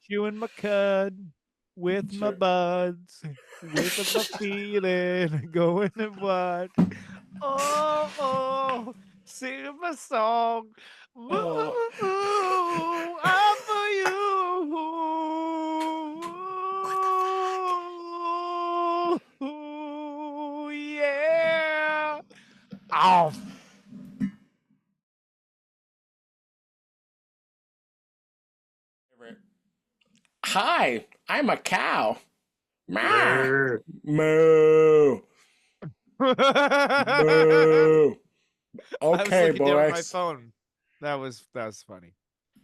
chewing my cud with my Sure. buds, with my feeling going and what? Oh, oh, sing my song. Oh, Mooooo, I'm for you. Yeah. Oh, hi, I'm a cow. Ma. Brr. Moo. Moo. I was Okay, looking down at my boys. phone. That was funny.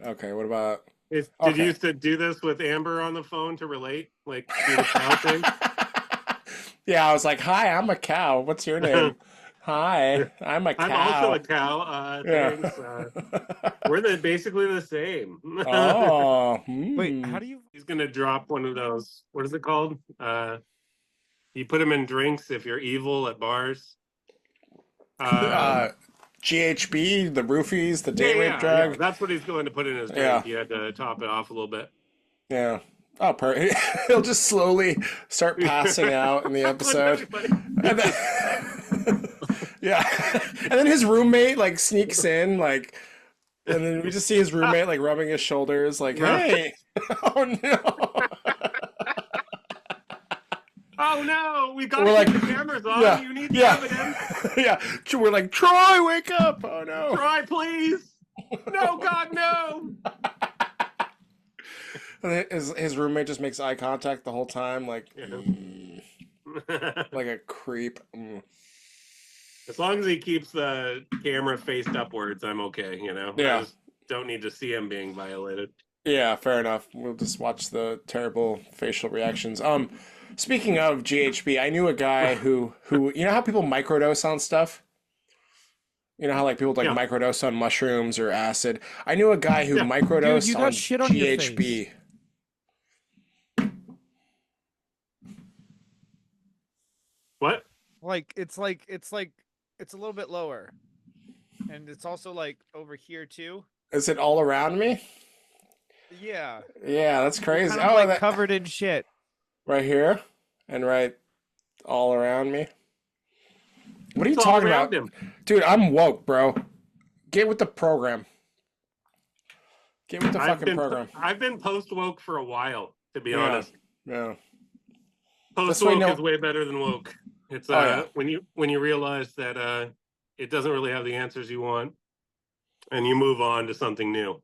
Okay, what about? Did you Okay. used to do this with Amber on the phone to relate? Like do the cow thing? Yeah, I was like, hi, I'm a cow. What's your name? Hi, I'm a I'm also a cow. cow. Yeah. Thanks. We're basically the same. Oh, Wait, how do you? He's gonna drop one of those. What is it called? You put them in drinks if you're evil at bars. Um, uh, GHB, the roofies, the yeah, date rape yeah, yeah. drug. That's what he's going to put in his Yeah, drink. He had to top it off a little bit. yeah. Oh, he'll just slowly start passing out in the With episode. everybody. And then, yeah. And then his roommate like sneaks in, like, and then we just see his roommate like rubbing his shoulders, like, hey, oh no. Oh no, we got We're to like, keep the cameras on. yeah, You need the yeah, evidence. yeah. We're like, Troy, wake up. Oh no. Try, please. No, God, no. And then his roommate just makes eye contact the whole time, like, Yeah. like a creep. As long as he keeps the camera faced upwards, I'm okay. I Yeah, just don't need to see him being violated. yeah, fair enough. We'll just watch the terrible facial reactions. Speaking of GHB, I knew a guy who you know how people microdose on stuff? You know how like people like Yeah, microdose on mushrooms or acid? I knew a guy who yeah. Dude, you microdosed got on shit on your face. GHB. What? It's a little bit lower. And it's also like over here too. Is it all around me? Yeah. Yeah, that's You're crazy. kind of Oh, like that covered in shit. right here and right all around me. What are you It's all talking around about? him. Dude, I'm woke, bro. Get with the program. Get with the fucking program. I've been post woke for a while, to be Yeah. honest. Yeah. Post This way woke is no way better than woke. It's Oh yeah. when you realize that it doesn't really have the answers you want, and you move on to something new.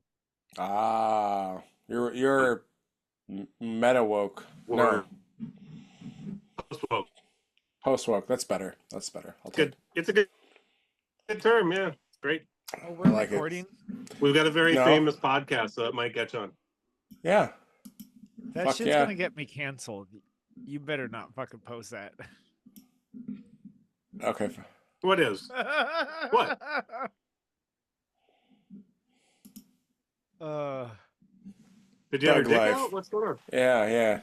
Ah. You're meta woke. No. Or post woke. Post woke. That's better. That's better. I'll take Good. It's a good term. Yeah, it's great. Oh, I we're like it. recording. We've got a very No. famous podcast, so it might catch on. Yeah. That Fuck shit's yeah. gonna get me canceled. You better not fucking post that. Okay. What is? What? Did you have your Thug dick life. out? What's going on? Yeah, yeah.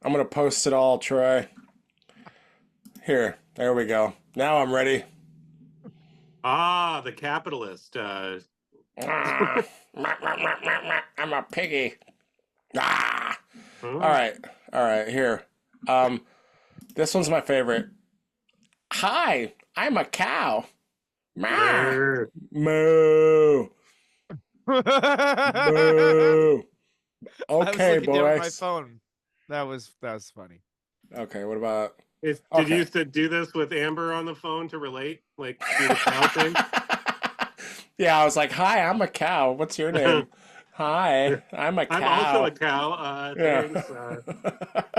I'm gonna post it all, Troy. Here. There we go. Now I'm ready. Ah, the capitalist. I'm a piggy. Ah. Hmm. All right. All right. Here. This one's my favorite. Hi, I'm a cow. Ma. Brr. Moo. Moo. I was Okay, looking down at my boys. phone. That was funny. Okay, what about? Did Okay. you used to do this with Amber on the phone to relate? Like do the cow thing? Yeah, I was like, hi, I'm a cow. What's your name? Hi, I'm a cow. I'm also a cow. Yeah. Thanks.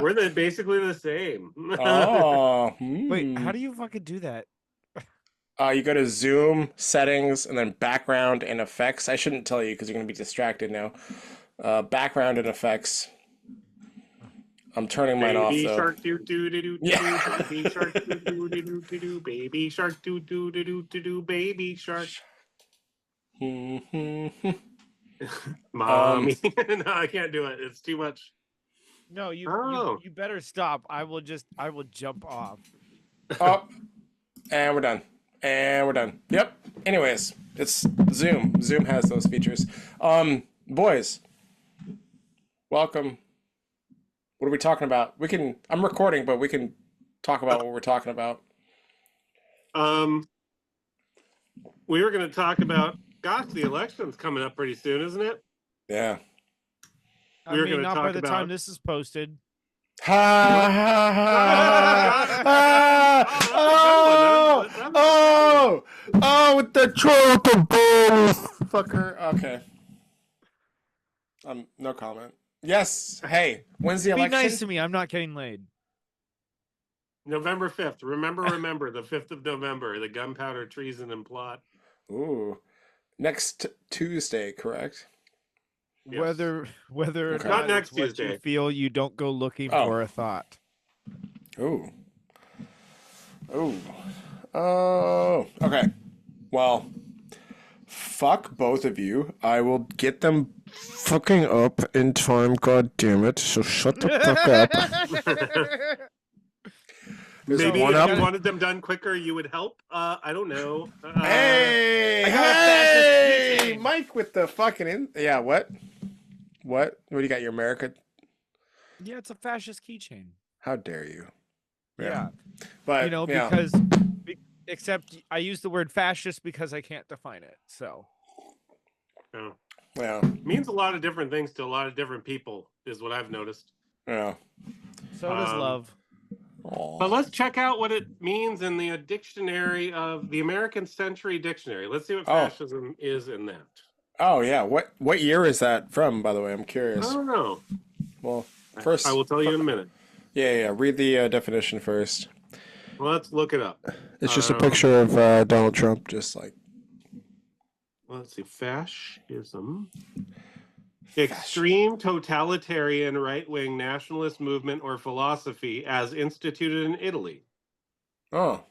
We're basically the same. Oh. Wait, how do you fucking do that? You go to Zoom settings and then background and effects. I shouldn't tell you because you're gonna be distracted now. Background and effects. I'm turning mine off Baby though. shark doo doo doo doo Yeah. baby shark doo doo doo doo doo doo baby shark doo doo doo doo doo doo baby shark. Mommy. No, I can't do it. It's too much. No, you Oh. you better stop. I will jump off. Oh, and we're done. And we're done. Yep. Anyways, it's Zoom. Zoom has those features. Boys, Welcome. What are we talking about? I'm recording, but we can talk about what we're talking about. We were going to talk about, gosh, the election's coming up pretty soon, isn't it? Yeah. I We were mean, gonna not by talk the time about- this is posted. Ha ha ha Oh, ha! that's a good one. Oh, with the troll fucker. Okay. No comment. Yes. Hey, when's the Be election? nice to me. I'm not getting laid. November 5th. Remember, the 5th of November, the gunpowder treason and plot. Ooh. Next Tuesday, correct? Yes. Whether or Okay. not Not next it's what Tuesday. you feel, you don't go looking Oh. for a thought. Ooh. Ooh. Oh. Okay. Well, fuck both of you. I will get them fucking up in time, god damn it. So shut the fuck up. There's Maybe one if up. you wanted them done quicker, you would help. I don't know. Hey! I got a fascist Hey! keychain. Mike with the fucking Yeah, what? What do you got, your America? Yeah, it's a fascist keychain. How dare you? Yeah. But, You know, yeah. because except I use the word fascist because I can't define it. So Oh. Yeah. Means a lot of different things to a lot of different people, is what I've noticed. Yeah. so does love. But let's check out what it means in the dictionary of the American Century Dictionary. Let's see what fascism is in that. Oh, yeah. What year is that from, by the way? I'm I curious. don't know. Well, first... I will tell you in a minute. Yeah. Read the definition first. Well, let's look it up. It's just a picture of Donald Trump, just like... Let's see. Fascism. Extreme totalitarian right-wing nationalist movement or philosophy as instituted in Italy. Oh.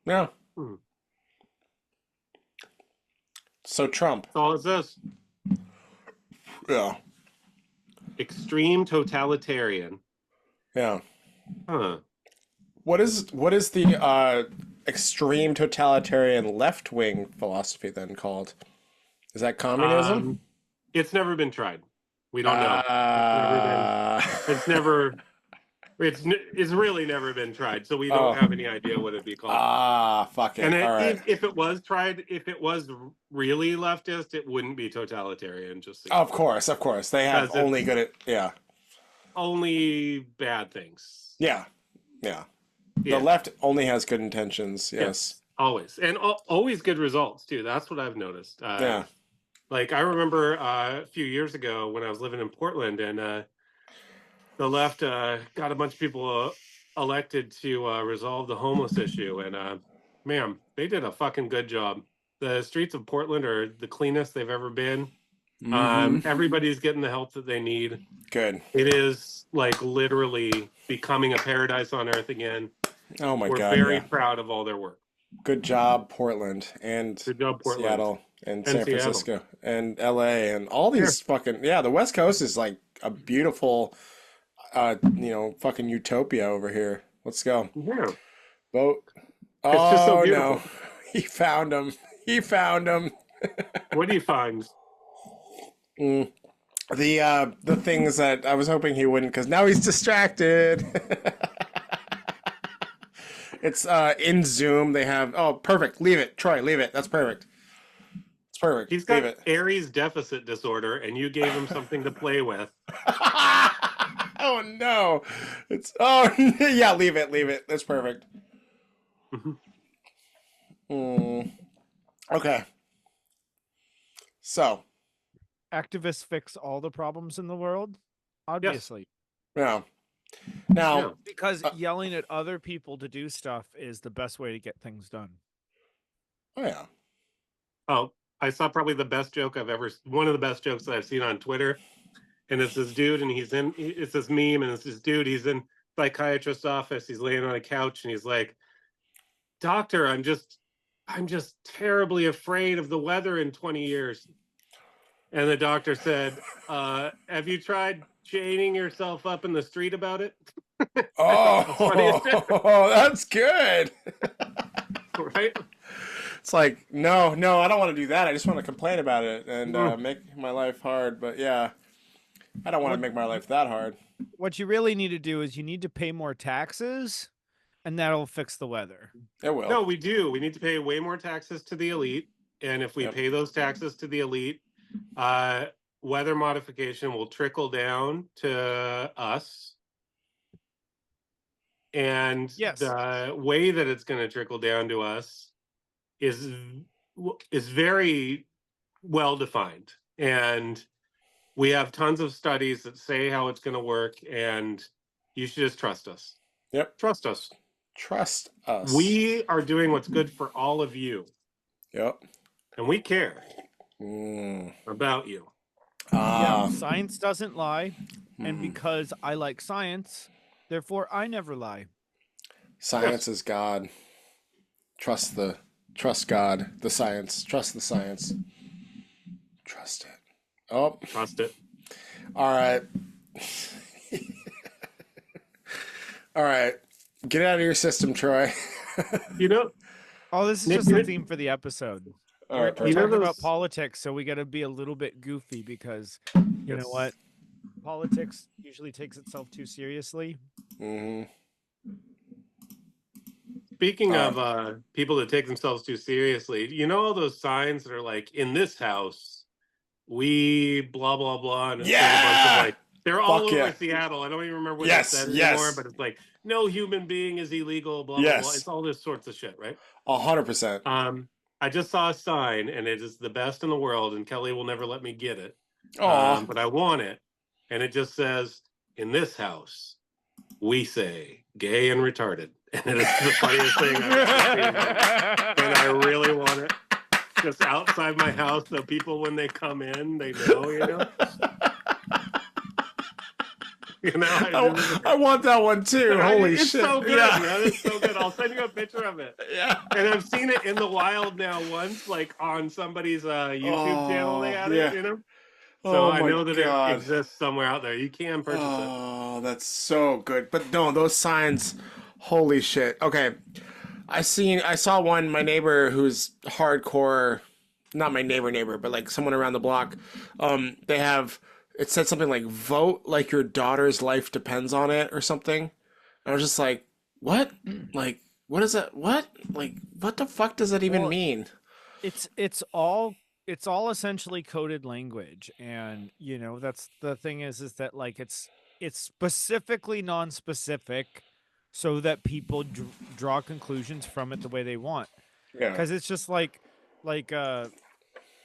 Yeah. So Trump. That's all it says. Yeah. Extreme totalitarian. Yeah. Huh. What is the extreme totalitarian left-wing philosophy then called? Is that communism? It's never been tried. We don't know. It's really never been tried, so we don't have any idea what it'd be called. Fuck it. And All right. if it was tried, if it was really leftist, it wouldn't be totalitarian. Just so Of course. They have Because only good at only bad things. Yeah. The left only has good intentions. Yes. Always, and always good results too. That's what I've noticed. Yeah. Like I remember a few years ago when I was living in Portland, and the left got a bunch of people elected to resolve the homeless issue, and man, they did a fucking good job. The streets of Portland are the cleanest they've ever been. Everybody's getting the help that they need. Good. It is like literally becoming a paradise on earth again. Oh my We're God. very proud of all their work. Good job, Portland, and Good job, Portland. Seattle, and San Seattle. Francisco, and LA, and all these fucking the West Coast is like a beautiful, fucking utopia over here. Let's go. Yeah. Vote. It's just so Oh beautiful. no, he found him. What do you find? The things that I was hoping he wouldn't, because now he's distracted. It's in Zoom. They have perfect. Leave it, Troy. Leave it. That's perfect. It's perfect. He's got leave it. Aries deficit disorder, and you gave him something to play with. Oh no! Yeah. Leave it. That's perfect. Okay. So. Activists fix all the problems in the world. Obviously. Yeah. Now, because yelling at other people to do stuff is the best way to get things done. Oh yeah. Oh, I saw probably the best joke one of the best jokes that I've seen on Twitter. And it's this dude, and it's this meme, and it's this dude, he's in psychiatrist's office, he's laying on a couch, and he's like, "Doctor, I'm just terribly afraid of the weather in 20 years. And the doctor said, have you tried chaining yourself up in the street about it? Oh, that's good. Right? It's like, no, I don't want to do that. I just want to complain about it and make my life hard. But yeah. I don't want to What- make my life that hard. What you really need to do is you need to pay more taxes, and that'll fix the weather. It will. No, we do. We need to pay way more taxes to the elite, and if we Yep. pay those taxes to the elite, weather modification will trickle down to us. And Yes. the way that it's going to trickle down to us is very well defined, and we have tons of studies that say how it's going to work, and you should just trust us. Yep. Trust us. Trust us. We are doing what's good for all of you, Yep. and we care Mm. about you. Yeah, science doesn't lie, and Hmm. because I like science, therefore I never lie. Science is God. Trust God, the science. Trust the science. Trust it. Oh, Trust it. all right. All right. Get out of your system, Troy. You know, Oh, this is Nick, just the you- theme for the episode. All We're, right, we're You know talking about those- politics, so we got to be a little bit goofy because you know Yes. what? Politics usually takes itself too seriously. Hmm. Speaking of people that take themselves too seriously, you know all those signs that are like, in this house, we blah blah blah, and it's like a bunch Yeah! of like they're all Fuck over yeah. Seattle. I don't even remember what Yes, it said yes. anymore, but it's like no human being is illegal, blah blah blah. Yes. It's all this sorts of shit, right? 100%. I just saw a sign, and it is the best in the world, and Kelly will never let me get it. Oh, But I want it, and it just says, "In this house, we say gay and retarded," and it is the funniest thing I've ever seen. And I really want it just outside my house, so people, when they come in, they know, you know. I want that one too. Holy it's shit. so good, Yeah. man. It's so good. I'll send you a picture of it. Yeah. And I've seen it in the wild now once, like on somebody's YouTube channel. They had yeah. it, you know. So Oh I my know that God. it exists somewhere out there. You can purchase it. Oh, that's so good. But no, those signs, holy shit. Okay. I saw one, my neighbor who's hardcore, not my neighbor, but like someone around the block. It said something like vote like your daughter's life depends on it or something. And I was just like, what? Like, what is that? What? Like, what the fuck does that even Well, mean? It's all essentially coded language, and you know that's the thing is that like it's specifically non-specific, so that people draw conclusions from it the way they want. Yeah. Because it's just like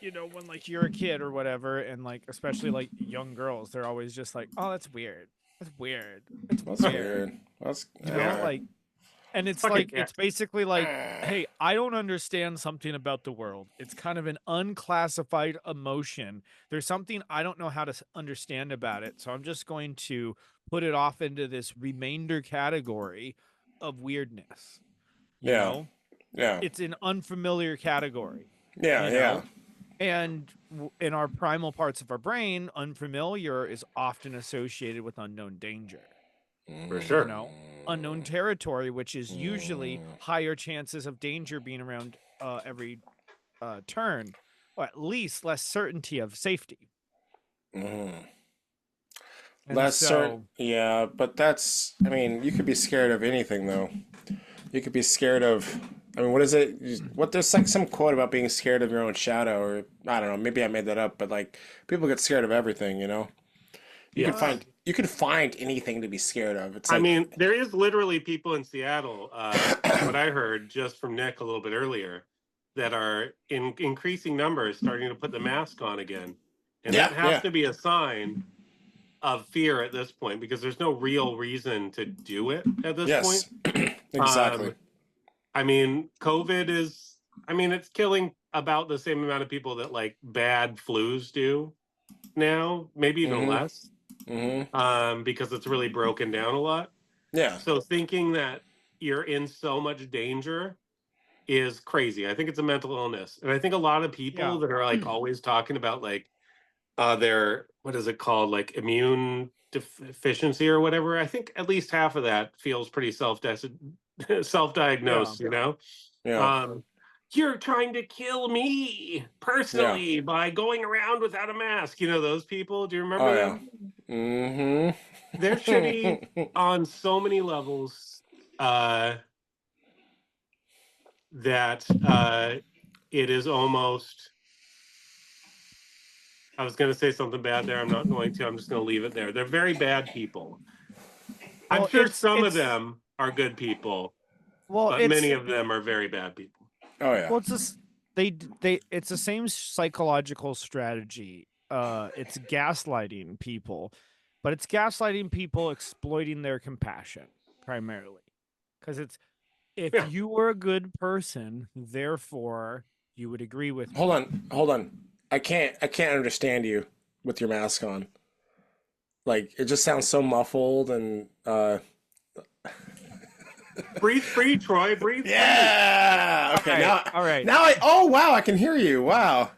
you know, when like you're a kid or whatever, and like especially like young girls, they're always just like, oh, that's weird, that's weird, That's weird. That's you know, like. And it's Fucking like yeah. it's basically like, hey, I don't understand something about the world. It's kind of an unclassified emotion. There's something I don't know how to understand about it, so I'm just going to put it off into this remainder category of weirdness. You know, Yeah. it's an unfamiliar category. Yeah. you Yeah. know? And in our primal parts of our brain, unfamiliar is often associated with unknown danger. For sure. You know, unknown territory, which is usually higher chances of danger being around every turn, or at least less certainty of safety. Mm. And Less so, certain. Yeah, but that's, I mean, you could be scared of anything, though. You could be scared of, I mean, what is it? There's like some quote about being scared of your own shadow, or I don't know, maybe I made that up, but like people get scared of everything, you know? You can find anything to be scared of. It's like, I mean, there is literally people in Seattle, what I heard just from Nick a little bit earlier, that are in increasing numbers starting to put the mask on again. And that has to be a sign of fear at this point, because there's no real reason to do it at this point. Exactly. I mean, COVID is, it's killing about the same amount of people that like bad flus do now, maybe even less. Because it's really broken down a lot. Yeah. So thinking that you're in so much danger is crazy. I think it's a mental illness. And I think a lot of people that are like always talking about like their, what is it called? Like immune deficiency or whatever. I think at least half of that feels pretty self-diagnosed, you know? Yeah. You're trying to kill me personally by going around without a mask. You know, those people, do you remember them? Mm-hmm. They're shitty on so many levels that it is almost. I was going to say something bad there. I'm not going to. I'm just going to leave it there. They're very bad people. I'm Well, sure some of them are good people, well, but many of them are very bad people. Oh yeah. well, it's this they it's the same psychological strategy. It's gaslighting people, but it's gaslighting people exploiting their compassion primarily. Because it's if Yeah. you were a good person, therefore you would agree with Hold me. on, hold on. I can't understand you with your mask on. Like it just sounds so muffled and Breathe free, Troy. Breathe free. yeah. All Okay, right, all right. now I oh wow, I can hear you. Wow.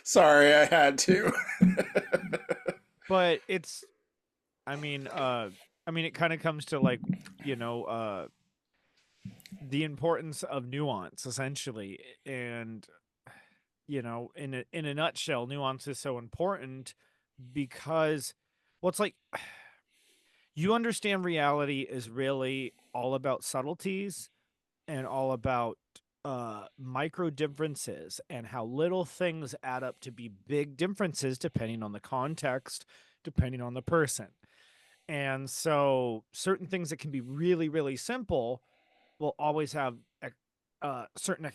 Sorry, I had to. But it's I mean, it kind of comes to like, you know, the importance of nuance essentially. And in a nutshell, nuance is so important because well, it's like you understand reality is really all about subtleties and all about micro differences and how little things add up to be big differences depending on the context, depending on the person. And so certain things that can be really, really simple will always have certain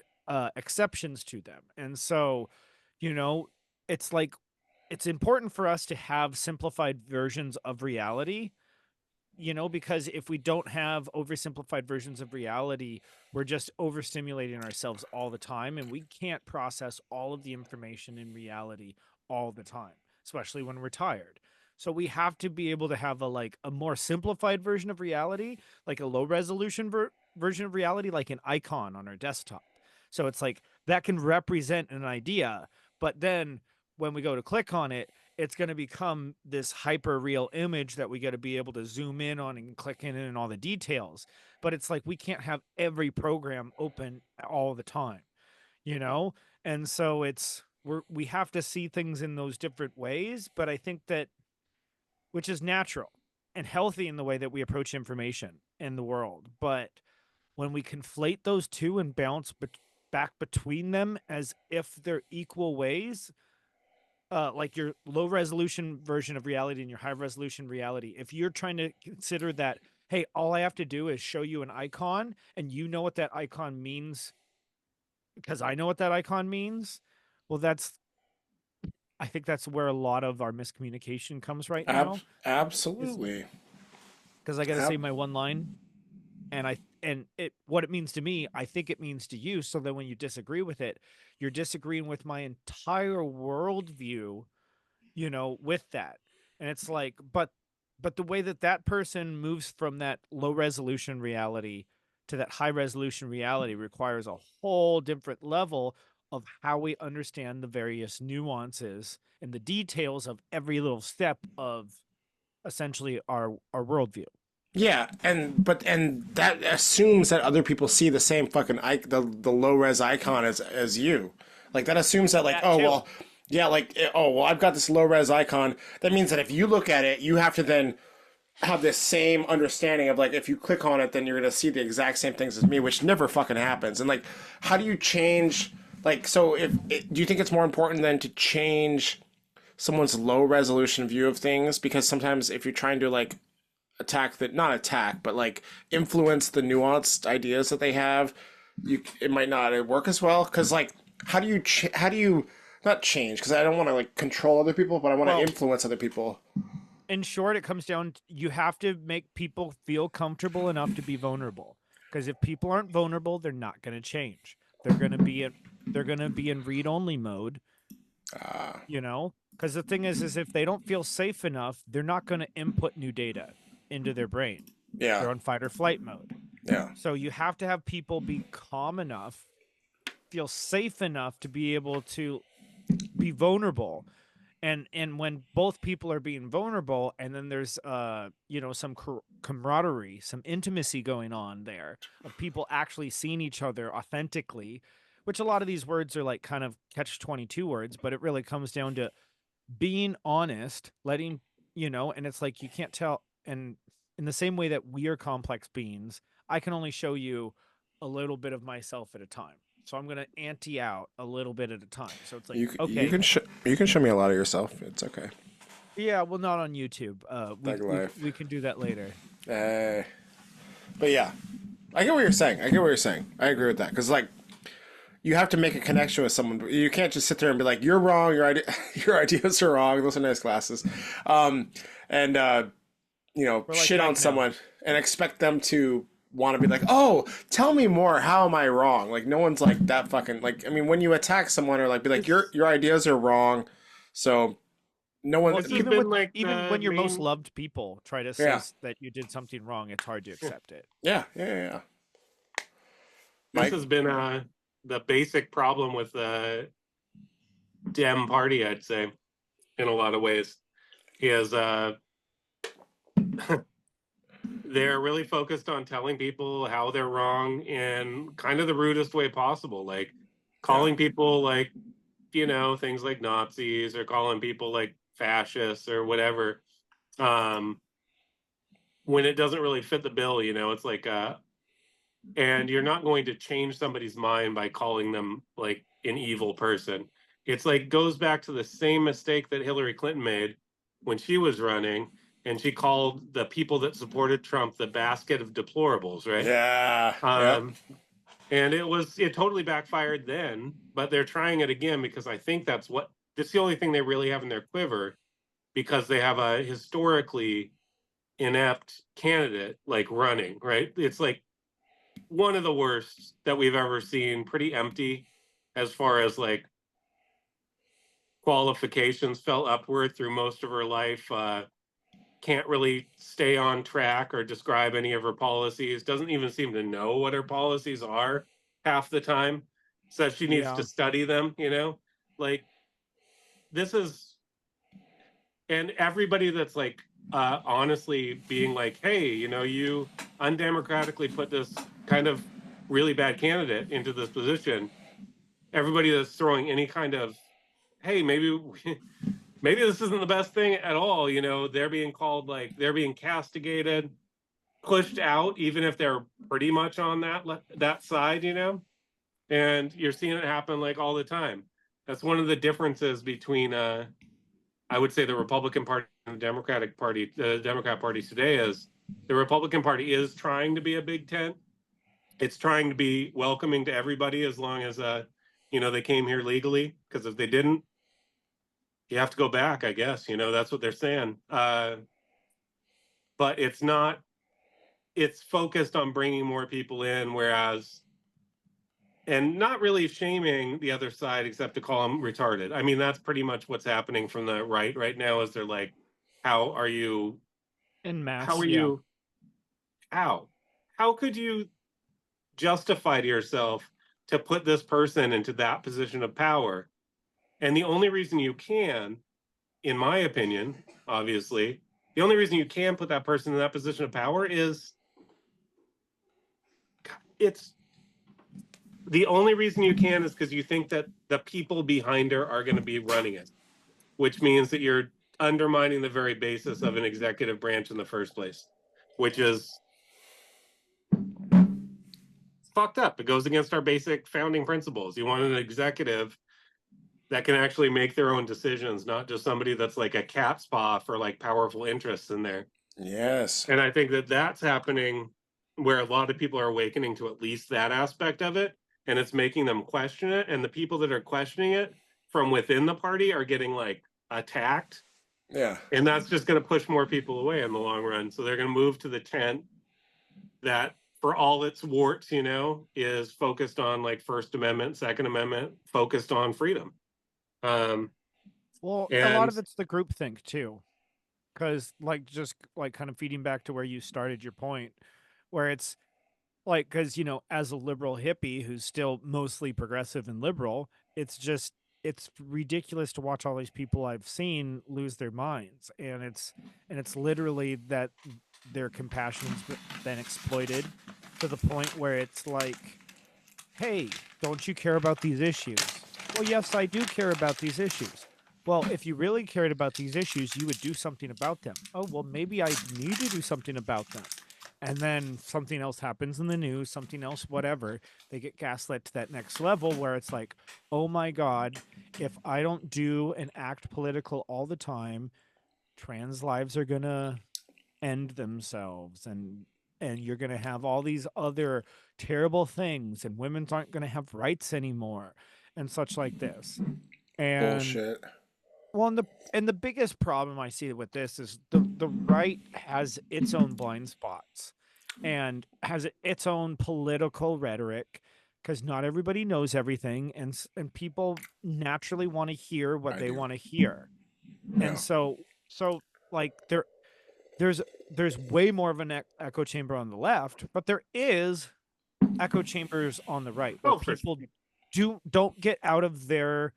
exceptions to them. And so, you know, it's like it's important for us to have simplified versions of reality, because if we don't have oversimplified versions of reality, we're just overstimulating ourselves all the time and we can't process all of the information in reality all the time, especially when we're tired. So we have to be able to have a more simplified version of reality, like a low resolution version of reality, like an icon on our desktop. So it's like that can represent an idea, but then when we go to click on it, it's going to become this hyper real image that we got to be able to zoom in on and click in and all the details. But it's like we can't have every program open all the time, you know? And so we have to see things in those different ways, but I think that which is natural and healthy in the way that we approach information in the world. But when we conflate those two and bounce back between them as if they're equal ways, like your low resolution version of reality and your high resolution reality, if you're trying to consider that, hey, all I have to do is show you an icon and you know what that icon means because I know what that icon means, well, I think that's where a lot of our miscommunication comes right now. Is Absolutely. because I got to say Ab- my one line, and it what it means to me, I think it means to you. So that when you disagree with it, you're disagreeing with my entire worldview, with that. And it's like, but the way that that person moves from that low resolution reality to that high resolution reality requires a whole different level of how we understand the various nuances and the details of every little step of essentially our worldview. yeah, and that assumes that other people see the same fucking the low res icon as you. Like that assumes that like That oh too. well, yeah like oh well I've got this low res icon. That means that if you look at it, you have to then have this same understanding of like if you click on it, then you're gonna see the exact same things as me, which never fucking happens. And like, how do you change? Like, so do you think it's more important than to change someone's low resolution view of things? Because sometimes if you're trying to like attack that not attack but like influence the nuanced ideas that they have, it might not work as well. Because like how do you not change, because I don't want to like control other people, but I want to Well, influence other people. in short, it comes down you have to make people feel comfortable enough to be vulnerable. Because if people aren't vulnerable, they're not going to change. They're going to be in read only mode, uh because the thing is if they don't feel safe enough, they're not going to input new data into their brain. yeah, They're on fight or flight mode. yeah. So you have to have people be calm enough, feel safe enough to be able to be vulnerable. And when both people are being vulnerable and then there's some camaraderie, some intimacy going on there of people actually seeing each other authentically, which a lot of these words are like kind of catch-22 words, but it really comes down to being honest, letting, and it's like you can't tell. And in the same way that we are complex beings, I can only show you a little bit of myself at a time. So I'm going to ante out a little bit at a time. So it's like, You okay, can show me a lot of yourself. It's okay. yeah, well, not on YouTube. Thug life. We can do that later. But yeah, I get what you're saying. I agree with that because like you have to make a connection with someone. You can't just sit there and be like, "You're wrong. Your ideas are wrong." Listen to his classes, and We're like shit that on now. someone and expect them to want to be like, "Oh, tell me more. How am I wrong?" Like no one's like that fucking like. I mean, when you attack someone or like be like, This "Your ideas are wrong," so no one. Well, this has even been with like even the when your most main. loved people try to say Yeah, that you did something wrong, it's hard to accept it. yeah. This Mike, has been the basic problem with the Dem party, I'd say, in a lot of ways, is they're really focused on telling people how they're wrong in kind of the rudest way possible, like calling people like things like Nazis or calling people like fascists or whatever. When it doesn't really fit the bill, it's like and you're not going to change somebody's mind by calling them like an evil person. It's like goes back to the same mistake that Hillary Clinton made when she was running, and she called the people that supported Trump the basket of deplorables, right? yeah, yep. And it totally backfired then, but they're trying it again because I think that's the only thing they really have in their quiver, because they have a historically inept candidate like running, right? It's like one of the worst that we've ever seen, pretty empty as far as like qualifications, fell upward through most of her life. Can't really stay on track or describe any of her policies, doesn't even seem to know what her policies are half the time. Says she needs Yeah. to study them, like this is, and everybody that's like honestly being like, hey, you undemocratically put this kind of really bad candidate into this position. Everybody that's throwing any kind of, hey, maybe this isn't the best thing at all, they're being called, like they're being castigated, pushed out, even if they're pretty much on that side, and you're seeing it happen like all the time. That's one of the differences between I would say the Republican Party and the Democratic Party, the Democrat Party today, is the Republican Party is trying to be a big tent. It's trying to be welcoming to everybody as long as they came here legally. Because if they didn't, you have to go back, I guess. That's what they're saying. But it's not. It's focused on bringing more people in, whereas, and not really shaming the other side except to call them retarded. I mean, that's pretty much what's happening from the right now. Is they're like, how are you? En How masse, are yeah. you? How? How could you justify to yourself to put this person into that position of power? And the only reason you can, in my opinion, obviously, the only reason you can put that person in that position of power is it's the only reason you can is because you think that the people behind her are going to be running it, which means that you're undermining the very basis of an executive branch in the first place, which is fucked up. It goes against our basic founding principles. You want an executive that can actually make their own decisions, not just somebody that's like a cat's paw for like powerful interests in there. Yes. And I think that that's happening where a lot of people are awakening to at least that aspect of it, and it's making them question it. And the people that are questioning it from within the party are getting like attacked. Yeah. And that's just going to push more people away in the long run. So they're going to move to the tent that, for all its warts, is focused on like First Amendment, Second Amendment, focused on freedom. Well, a lot And of it's the groupthink too, because like just like kind of feeding back to where you started your point, where it's like because as a liberal hippie who's still mostly progressive and liberal, it's ridiculous to watch all these people I've seen lose their minds, and it's literally that their compassion's been exploited to the point where it's like hey, don't you care about these issues? Well, yes, I do care about these issues. Well, if you really cared about these issues, you would do something about them. Oh, well, maybe I need to do something about them. And then something else happens in the news, something else, whatever. They get gaslit to that next level where it's like, oh my God, if I don't do and act political all the time, trans lives are going to end themselves, and you're going to have all these other terrible things, and women aren't going to have rights anymore and such like this. And Bullshit. well, and the biggest problem I see with this is the right has its own blind spots and has its own political rhetoric, because not everybody knows everything, and people naturally want to hear what I they do. want to hear. Yeah. And so like there's there's way more of an echo chamber on the left, but there is echo chambers on the right where Oh, for people don't get out of their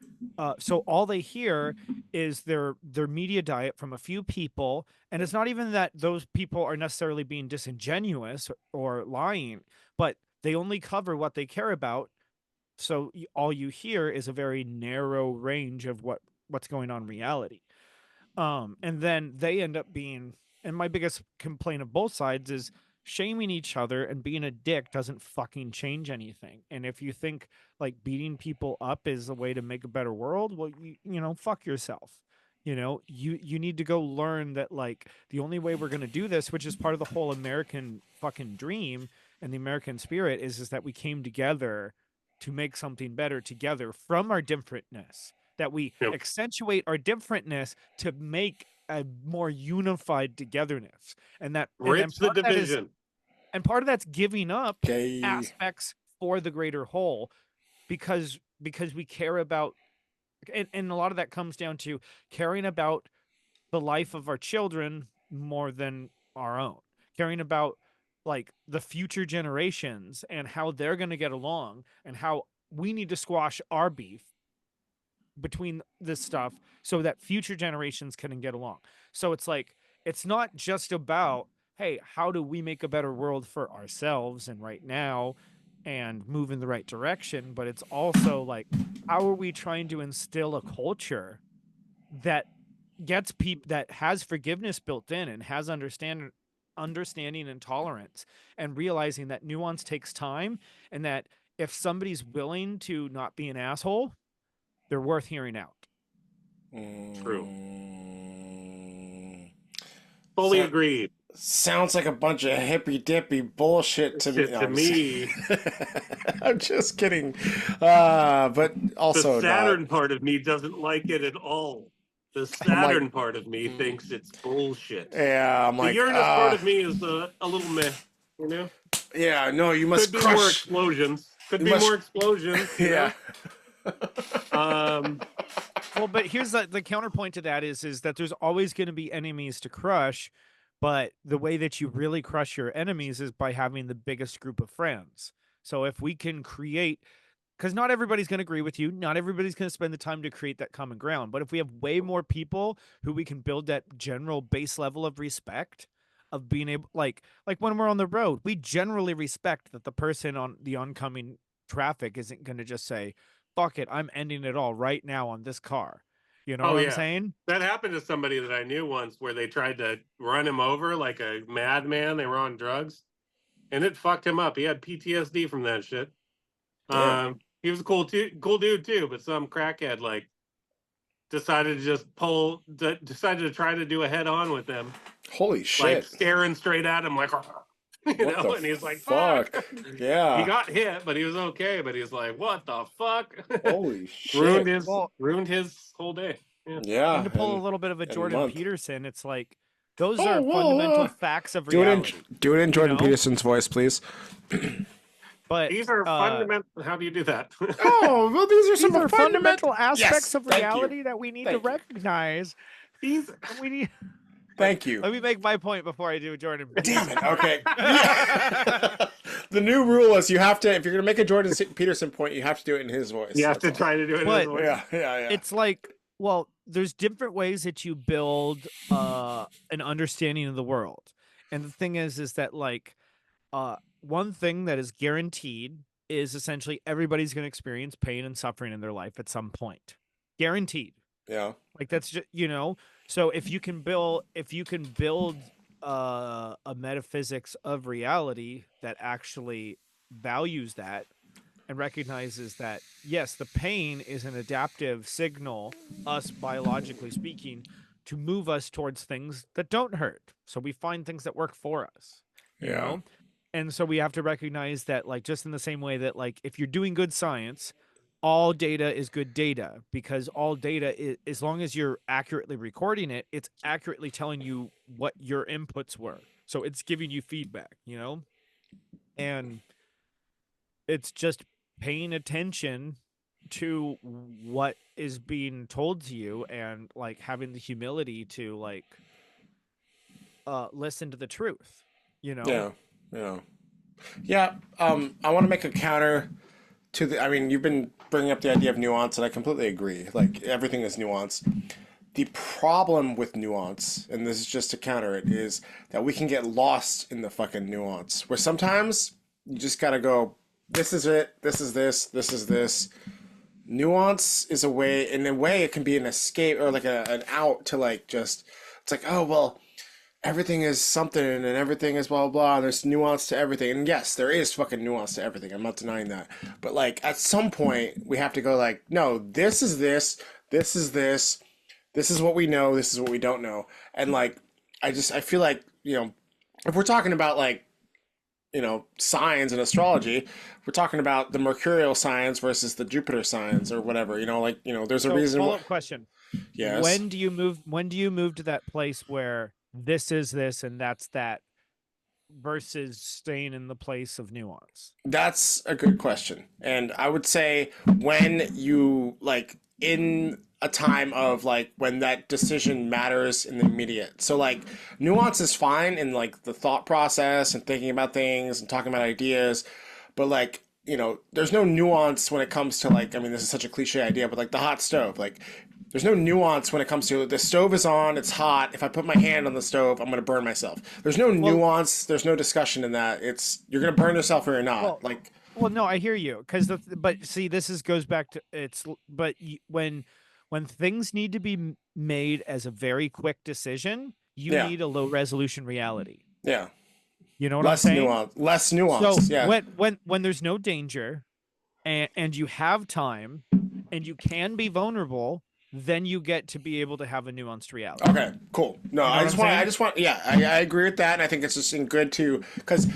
so all they hear is their media diet from a few people, and it's not even that those people are necessarily being disingenuous or lying, but they only cover what they care about. So all you hear is a very narrow range of what's going on in reality. And then they end up being, and my biggest complaint of both sides is shaming each other and being a dick doesn't fucking change anything. And if you think like beating people up is a way to make a better world, well, you know, fuck yourself. You know, you need to go learn that like the only way we're going to do this, which is part of the whole American fucking dream and the American spirit, is that we came together to make something better together from our differentness, that we Yep. accentuate our differentness to make a more unified togetherness. And that and then Bridge the part of that is, division. and part of that's giving up Gay. aspects for the greater whole, because we care about, and a lot of that comes down to caring about the life of our children more than our own, caring about like the future generations and how they're going to get along, and how we need to squash our beef between this stuff so that future generations can get along. So it's like, it's not just about, hey, how do we make a better world for ourselves and right now and move in the right direction, but it's also like, how are we trying to instill a culture that gets people, that has forgiveness built in and has understanding and tolerance, and realizing that nuance takes time, and that if somebody's willing to not be an asshole, they're worth hearing out. True. Mm, Fully so- agreed. Sounds like a bunch of hippy dippy bullshit to me. Shit, to me, I'm just kidding. But also the Saturn not. part of me doesn't like it at all. The I'm like, Saturn part of me thinks it's bullshit. yeah, I'm The like, Uranus part of me is a little meh, you know? yeah, no, you must Could be more crush. explosions. Could You be must- more explosions. You Yeah. know? Well, but here's the counterpoint to that is that there's always going to be enemies to crush, but the way that you really crush your enemies is by having the biggest group of friends. So if we can create, because not everybody's going to agree with you, not everybody's going to spend the time to create that common ground, but if we have way more people who we can build that general base level of respect, of being able, like when we're on the road, we generally respect that the person on the oncoming traffic isn't going to just say, fuck it, I'm ending it all right now on this car. You know Oh, what I'm yeah. saying? That happened to somebody that I knew once, where they tried to run him over like a madman. They were on drugs, and it fucked him up. He had PTSD from that shit. Damn. He was a cool dude too, but some crackhead like decided to just decided to try to do a head on with them, Holy like shit. staring straight at him, like, you What know, the and he's like, fuck? fuck. Yeah. He got hit, but he was okay. But he's like, what the fuck? Holy shit. ruined his whole day. Yeah. Yeah. And to pull a little bit of a Jordan month. Peterson, it's like those Oh, are whoa, fundamental whoa. facts of Do reality. it in Jordan know? Peterson's voice, please. But These are fundamental. How do you do that? Oh, well, these are these some are fundamental aspects Yes, of thank you. reality that we need to Thank you. recognize. These. We need. Thank you. Let me make my point before I do Jordan Peterson. Damn it. Okay. Yeah. The new rule is you have to, if you're going to make a Jordan Peterson point, you have to do it in his voice. You have to That's all. try to do it. But- in his voice. Yeah. It's like, well, there's different ways that you build an understanding of the world. And the thing is that like one thing that is guaranteed is essentially everybody's going to experience pain and suffering in their life at some point, guaranteed. Yeah. Like that's just, you know, so if you can build a metaphysics of reality that actually values that and recognizes that yes, the pain is an adaptive signal, us biologically speaking, to move us towards things that don't hurt. So we find things that work for us, you Yeah. know? And so we have to recognize that, like, just in the same way that, like, if you're doing good science, all data is good data, because all data is, as long as you're accurately recording it, it's accurately telling you what your inputs were. So it's giving you feedback, you know? And it's just paying attention to what is being told to you, and like having the humility to like listen to the truth, you know? Yeah. Yeah. Yeah. I want to make a counter to the. I mean, you've been bringing up the idea of nuance, and I completely agree. Like everything is nuance. The problem with nuance, and this is just to counter it, is that we can get lost in the fucking nuance. Where sometimes you just gotta go. This is it. This is this. This is this. Nuance is a way. In a way, it can be an escape or like an out to like just. It's like, oh well, everything is something and everything is blah blah blah. And there's nuance to everything, and yes, there is fucking nuance to everything. I'm not denying that. But like at some point, we have to go like, no, this is this. This is this. This is what we know, this is what we don't know. And like I feel like, if we're talking about like, signs and astrology, we're talking about the mercurial signs versus the Jupiter signs or whatever, there's a So reason follow why. up question. Yes. When do you move to that place where this is this and that's that, versus staying in the place of nuance? That's a good question. And I would say when you like in a time of like when that decision matters in the immediate. So like nuance is fine in like the thought process and thinking about things and talking about ideas, but like, there's no nuance when it comes to like, I mean, this is such a cliche idea, but like the hot stove, like there's no nuance when it comes to the stove is on, it's hot. If I put my hand on the stove, I'm going to burn myself. There's no nuance. There's no discussion in that. It's you're going to burn yourself or you're not. Well, well, no, I hear you, because but see, this is goes back to it's, but when things need to be made as a very quick decision, you yeah, need a low resolution reality. yeah. You know what I'm saying? Less So nuance. Yeah. when there's no danger, and you have time and you can be vulnerable, then you get to be able to have a nuanced reality. Okay, cool. No, You know I just want, yeah, I agree with that. And I think it's just good to, because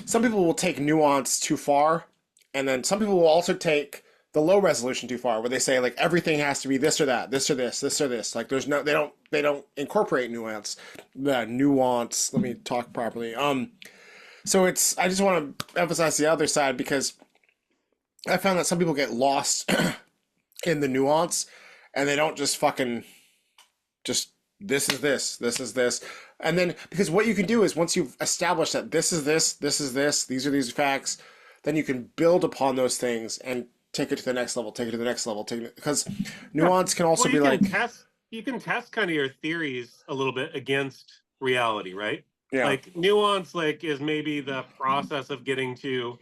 some people will take nuance too far. And then some people will also take the low resolution too far, where they say like everything has to be this or that, this or this or this. Like there's no, they don't incorporate nuance. The nuance, let me talk properly. So I just want to emphasize the other side, because I found that some people get lost in the nuance and they don't just fucking just this is this, this is this. And then because what you can do is once you've established that this is this, this is this, these are these facts, then you can build upon those things and take it to the next level, take it to the next level, because nuance can also be like you can test kind of your theories a little bit against reality, right? yeah. Like nuance like is maybe the process of getting to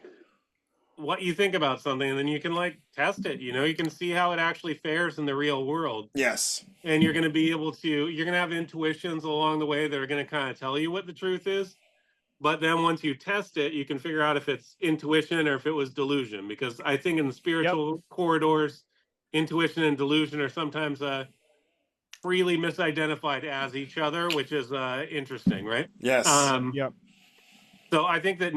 what you think about something, and then you can like test it, you can see how it actually fares in the real world. Yes. And you're going to be able to, you're going to have intuitions along the way that are going to kind of tell you what the truth is. But then once you test it, you can figure out if it's intuition or if it was delusion. Because I think in the spiritual corridors, intuition and delusion are sometimes freely misidentified as each other, which is interesting, right? Yes. Yep. So I think that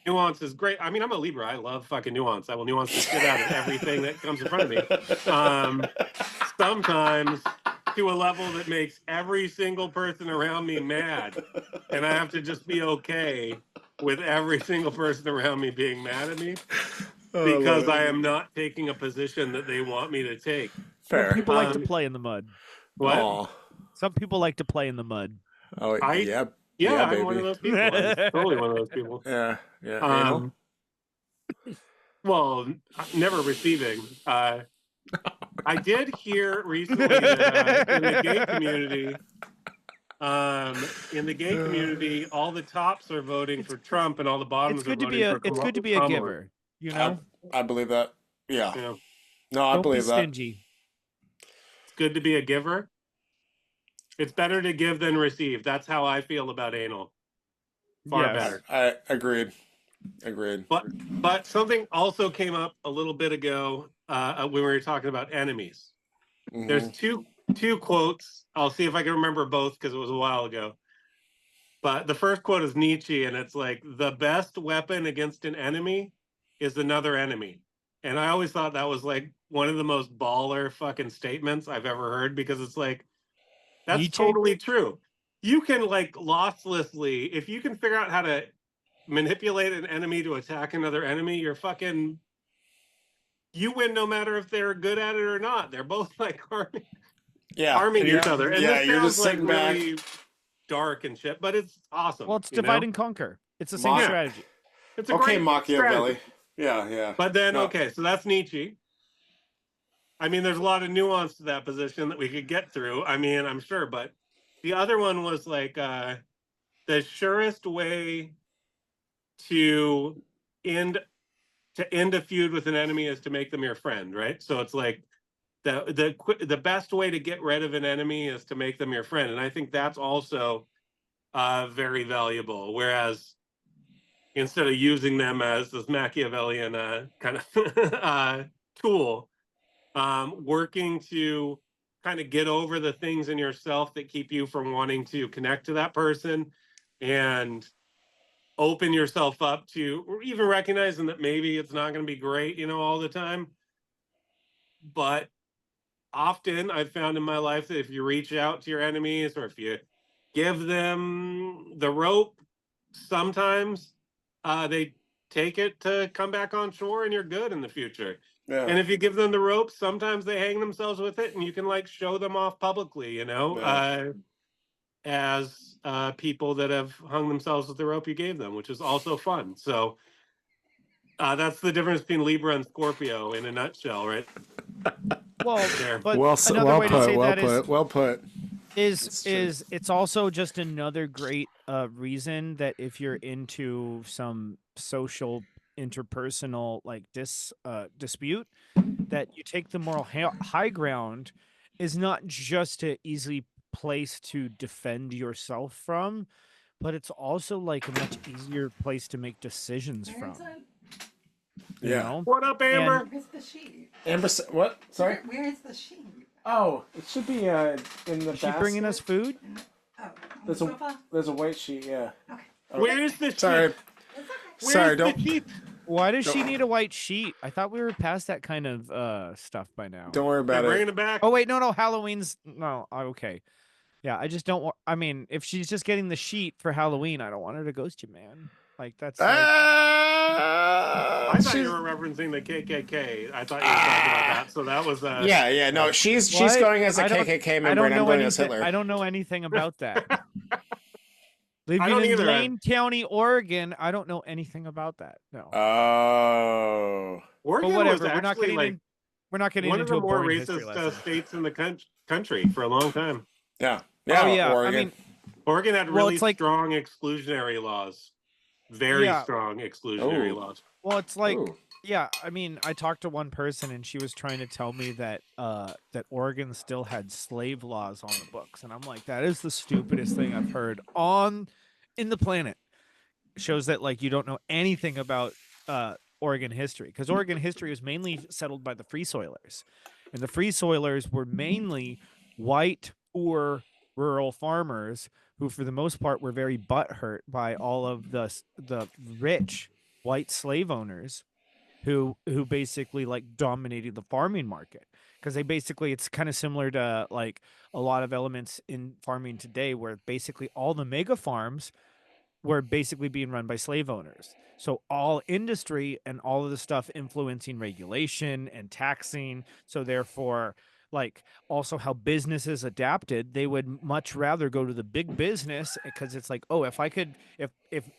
nuance is great. I mean, I'm a Libra. I love fucking nuance. I will nuance the shit out of everything that comes in front of me. Sometimes to a level that makes every single person around me mad. And I have to just be okay with every single person around me being mad at me, because I am not taking a position that they want me to take. Fair. Some people like to play in the mud. What? Aw. Some people like to play in the mud. Oh, yeah. Yeah, I'm baby. one of those people. I'm totally one of those people. Yeah. Yeah. Well, never receiving. I did hear recently that in the gay community, In the gay community, all the tops are voting for Trump, and all the It's bottoms are good to be voting a for it's good to be a Kamala. giver, you know? I believe that. Yeah. You know, No, I Don't be believe that. stingy. it's good to be a giver. It's better to give than receive. That's how I feel about anal. Far Yes. better. I agreed. Agreed. But something also came up a little bit ago when we were talking about enemies. There's two quotes. I'll see if I can remember both because it was a while ago. But the first quote is Nietzsche, and it's like, the best weapon against an enemy is another enemy. And I always thought that was like one of the most baller fucking statements I've ever heard, because it's like, that's Nietzsche? totally true. You can like losslessly, if you can figure out how to manipulate an enemy to attack another enemy, you're fucking, you win no matter if they're good at it or not. They're both like harming each other. And this you're sounds just like sitting really back. dark and shit, but it's awesome. Well, it's you divide know? and conquer. It's the same Yeah. strategy. It's a Okay, great Machiavelli. strategy. Yeah, yeah. But then, No. okay, so that's Nietzsche. I mean, there's a lot of nuance to that position that we could get through. I mean, I'm sure, but the other one was like the surest way to end a feud with an enemy is to make them your friend, right? So it's like the best way to get rid of an enemy is to make them your friend, and I think that's also very valuable. Whereas instead of using them as this Machiavellian kind of tool, working to kind of get over the things in yourself that keep you from wanting to connect to that person, and open yourself up to, or even recognizing that maybe it's not going to be great, all the time. But often I've found in my life that if you reach out to your enemies, or if you give them the rope, sometimes they take it to come back on shore, and you're good in the future. Yeah. And if you give them the rope, sometimes they hang themselves with it, and you can like show them off publicly, as people that have hung themselves with the rope you gave them, which is also fun. So that's the difference between Libra and Scorpio in a nutshell, right? Well, There. but well another way to say that well put. is it's also just another great reason that if you're into some social interpersonal like dispute, that you take the moral high ground is not just a easy place to defend yourself from, but it's also like a much easier place to make decisions from. You know? What up, Amber? And Where's the sheet? Amber, what? Sorry. Where is the sheet? Oh, it should be in the is she bringing us food? Oh, on There's the a sofa? there's a white sheet. Yeah. Okay. Where's the Sorry. sheep? It's okay. Sorry. Where's the sheep? Why does she need a white sheet? I thought we were past that kind of stuff by now. Don't worry They're about bringing it. it back. Oh wait, no, Halloween's okay. Yeah, I just don't want. I mean, if she's just getting the sheet for Halloween, I don't want her to ghost you, man. Like that's. Like, I thought you were referencing the KKK. I thought you were talking about that. So that was. Yeah. No, she's what? going as a I don't- KKK I member, don't and I'm know going as anything. Hitler. I don't know anything about that. Living don't in either. Blaine County, Oregon, I don't know anything about that. No. Oh. Oregon But whatever. was We're not actually getting like we're not getting one of into the a more boring history racist lesson. states in the country for a long time. Yeah. Oh yeah. Oregon. I mean, Oregon had Well, really it's like- strong exclusionary laws. Very Yeah. strong exclusionary Ooh. laws. well, it's like Ooh. yeah. I mean, I talked to one person and she was trying to tell me that that Oregon still had slave laws on the books, and I'm like, that is the stupidest thing I've heard in the planet. Shows that like you don't know anything about Oregon history, because Oregon history was mainly settled by the Free Soilers, and the Free Soilers were mainly white or rural farmers who, for the most part, were very butthurt by all of the rich white slave owners who basically like dominated the farming market, because they basically, it's kind of similar to like a lot of elements in farming today, where basically all the mega farms were basically being run by slave owners. So all industry and all of the stuff influencing regulation and taxing. So therefore, like also how businesses adapted, they would much rather go to the big business, because it's like, oh, if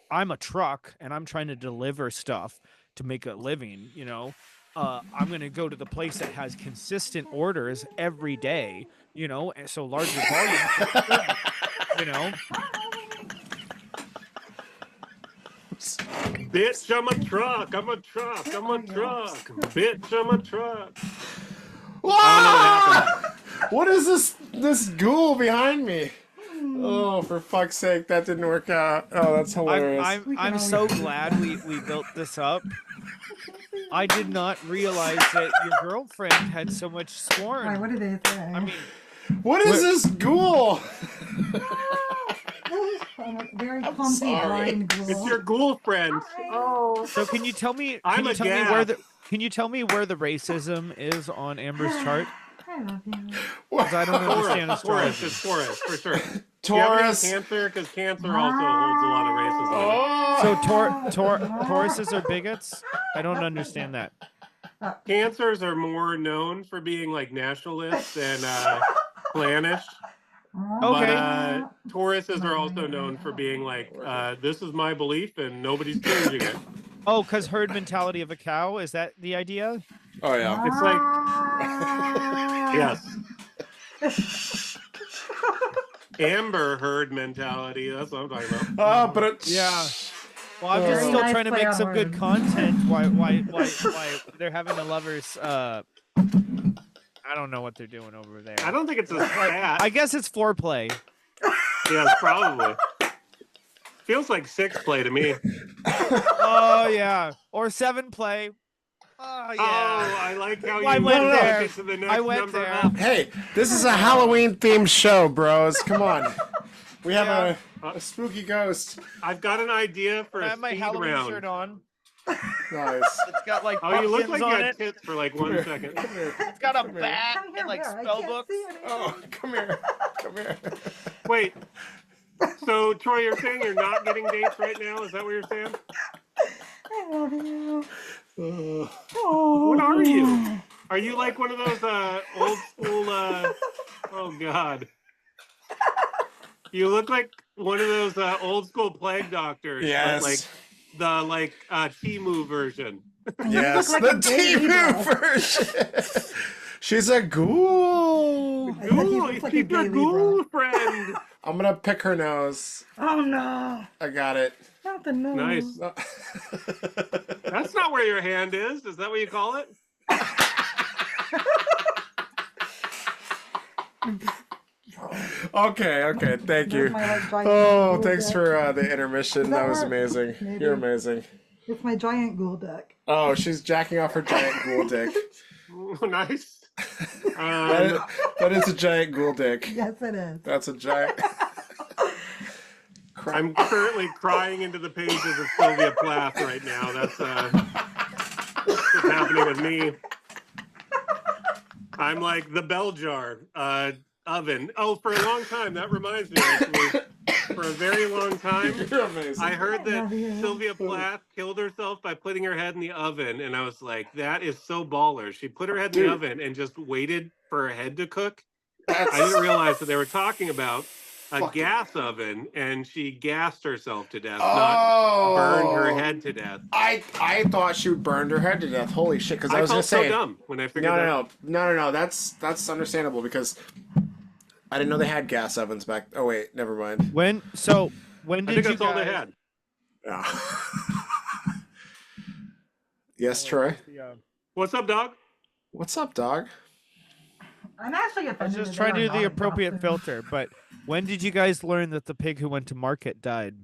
I'm a truck and I'm trying to deliver stuff to make a living, I'm going to go to the place that has consistent orders every day, and so larger volume. You know? Bitch, I'm a truck. I'm a truck. I'm a truck. Bitch, I'm a truck. I don't know what happened. What is this ghoul behind me? Oh, for fuck's sake, that didn't work out. Oh, that's hilarious. I'm so glad we built this up. I did not realize that your girlfriend had so much scorn. Why, what did they say? I mean, What is this ghoul? Very clumsy blind girl. It's your ghoul friend. Oh. so can you tell me? I'm Can you a tell me gas. where the? Can you tell me where the racism is on Amber's chart? I love you. Because I don't understand Taurus. astrology. It's Taurus, for sure. Taurus. Cancer, because Cancer also holds a lot of racism. So Tauruses are bigots? I don't understand that. Cancers are more known for being like nationalists and clannish. Okay. But Tauruses are also known for being like, this is my belief and nobody's changing it. Oh, because herd mentality of a cow? Is that the idea? Oh yeah. It's like, yes. Amber herd mentality. That's what I'm talking about. Oh, but it's Yeah. Well, I'm just Very still nice trying to play make on some good words. content. Why they're having the lovers? I don't know what they're doing over there. I don't think it's as fat. I guess it's foreplay. Yes, probably. Feels like 6 play to me. Oh yeah, or 7 play. Oh yeah. Oh, I like how I you went took there. it to the next I went number there. up. Hey, this is a Halloween themed show, bros. Come on. We have a spooky ghost. I've got an idea for I a have my speed Halloween round. shirt on. Nice. It's got like Oh, you look pumpkins like you on had it. tits for like 1 second. Come here. It's got a Come here. bat Come here, and like here, I spell can't books. see anything. Oh, come here. Come here. Wait. So, Troy, you're saying you're not getting dates right now? Is that what you're saying? I love you. Oh. Oh. What are you? Are you like one of those old school? Oh God! You look like one of those old school plague doctors. Yes. But like the Timu version. Yes, look the like a baby TV girl. version. She's a ghoul. I said he Ghoul, looks like a keep your baby ghoul bro. friend. I'm gonna pick her nose. Oh no. I got it. Not the nose. Nice. That's not where your hand is. Is that what you call it? Okay, thank you. That's my, like, giant Oh, ghoul thanks deck. for the intermission. Does That that was work? amazing. Maybe. You're amazing. It's my giant ghoul deck. Oh, she's jacking off her giant ghoul dick. Oh, nice. That is a giant ghoul dick. Yes, it is. That's a giant. I'm currently crying into the pages of Sylvia Plath right now. That's what's happening with me. I'm like the bell jar oven. Oh, for a long time. That reminds me, actually. For a very long time, You're amazing. I heard that love you. Sylvia Plath killed herself by putting her head in the oven, and I was like, that is so baller. She put her head in the Dude. oven and just waited for her head to cook. That's- I didn't realize that they were talking about a Fucking- gas oven, and she gassed herself to death, not Oh. burned her head to death. I thought she burned her head to death. Holy shit! Because I I was gonna felt so say dumb when I figured no. That's understandable because I didn't know they had gas ovens back. Oh wait, never mind. When I did think you that's all they guys- had. Yeah. Yes, Troy. Yeah. What's up, dog? What's up, dog? I'm actually I was offended. just that trying to they do are the not appropriate adopted. filter, but when did you guys learn that the pig who went to market died?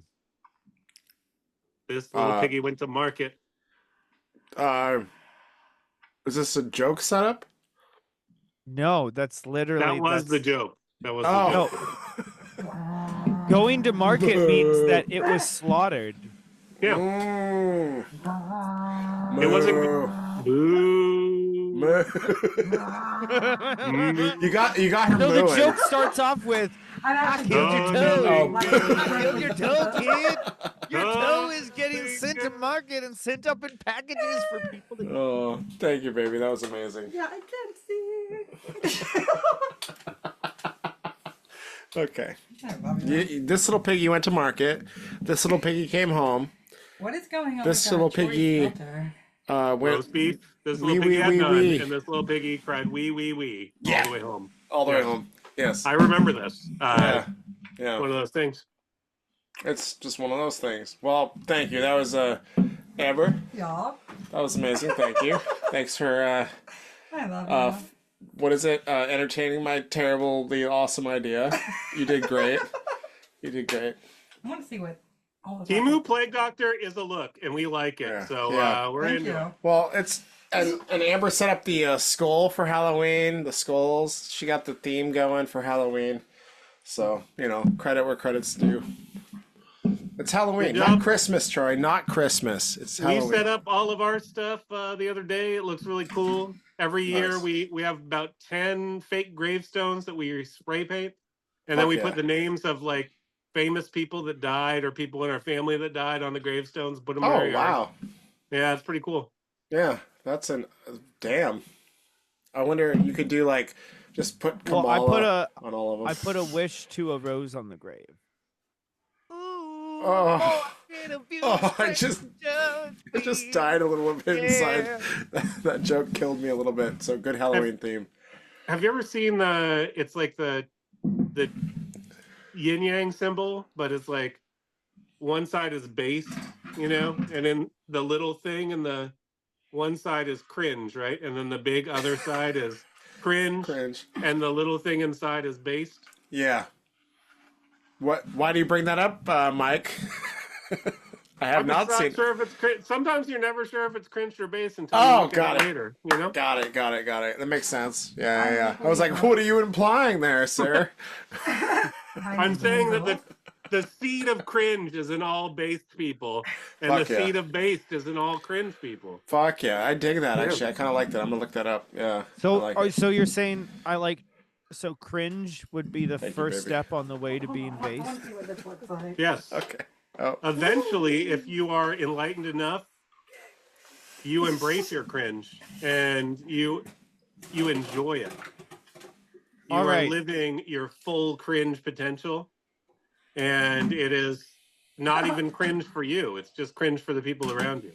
This little Uh, piggy went to market. Is this a joke setup? No, that's literally That was the that's- joke. That was the Oh. joke. Going to market means that it was slaughtered. Yeah. Mm. It wasn't- Moo. Boo. Moo. Mm. You got her No, the mooing. joke starts off with I'm I actually killed your Oh, toe. no. I killed your toe, kid. Your toe Oh, is getting sent to big- market and sent up in packages for people to. Oh, thank you, baby. That was amazing. Yeah, I can see. Okay. I love you. This little piggy went to market. This little piggy came home. What is going on? This with our little choice piggy- filter? Went Roast beef. This Wee, little piggy wee, had wee, none, wee. and this little piggy cried wee wee wee all Yeah. the way home. all the way Yes. home. Yes. I remember this. Yeah. Yeah. One of those things. It's just one of those things. Well, thank you. That was Amber. Yeah. That was amazing. Thank you. Thanks for I love you. what is it? Entertaining my terribly awesome idea. You did great. You did great. I want to see what all of Timu Plague Doctor is a look, and we like it. Yeah. So Yeah. we're Thank into you. it. Well, it's and Amber set up the skull for Halloween. The skulls. She got the theme going for Halloween. So credit where credit's due. It's Halloween, Good not job. Christmas, Troy. Not Christmas. It's We Halloween. set up all of our stuff the other day. It looks really cool. Every year Nice. we have about 10 fake gravestones that we spray paint, and then Fuck we yeah. put the names of like famous people that died or people in our family that died on the gravestones. Put them in Oh our yard. wow. Yeah, it's pretty cool. Yeah, that's an damn. I wonder you could do like just put Kamala on all of them. I put a wish to a rose on the grave. Oh, I just died a little bit inside. That joke killed me a little bit. So good Halloween theme. Have you ever seen it's like the yin yang symbol, but it's like one side is base, and then the little thing and the one side is cringe, right? And then the big other side is cringe. And the little thing inside is based. Yeah. Why do you bring that up, Mike? I have I'm not just seen. sure if it's cringe. Sometimes you're never sure if it's cringe or base until you look at it later. Got it. That makes sense. Yeah. I was like, what are you implying there, sir? I'm saying that the seed of cringe is in all based people, and seed of based is in all cringe people. Fuck yeah, I dig that. Actually, I kind of like that. I'm gonna look that up. Yeah. So you're saying so cringe would be the first step on the way to being based? I want to see what this looks like. Yes. Okay. Oh. Eventually, if you are enlightened enough, you embrace your cringe and you enjoy it. You are living your full cringe potential, and it is not even cringe for you. It's just cringe for the people around you.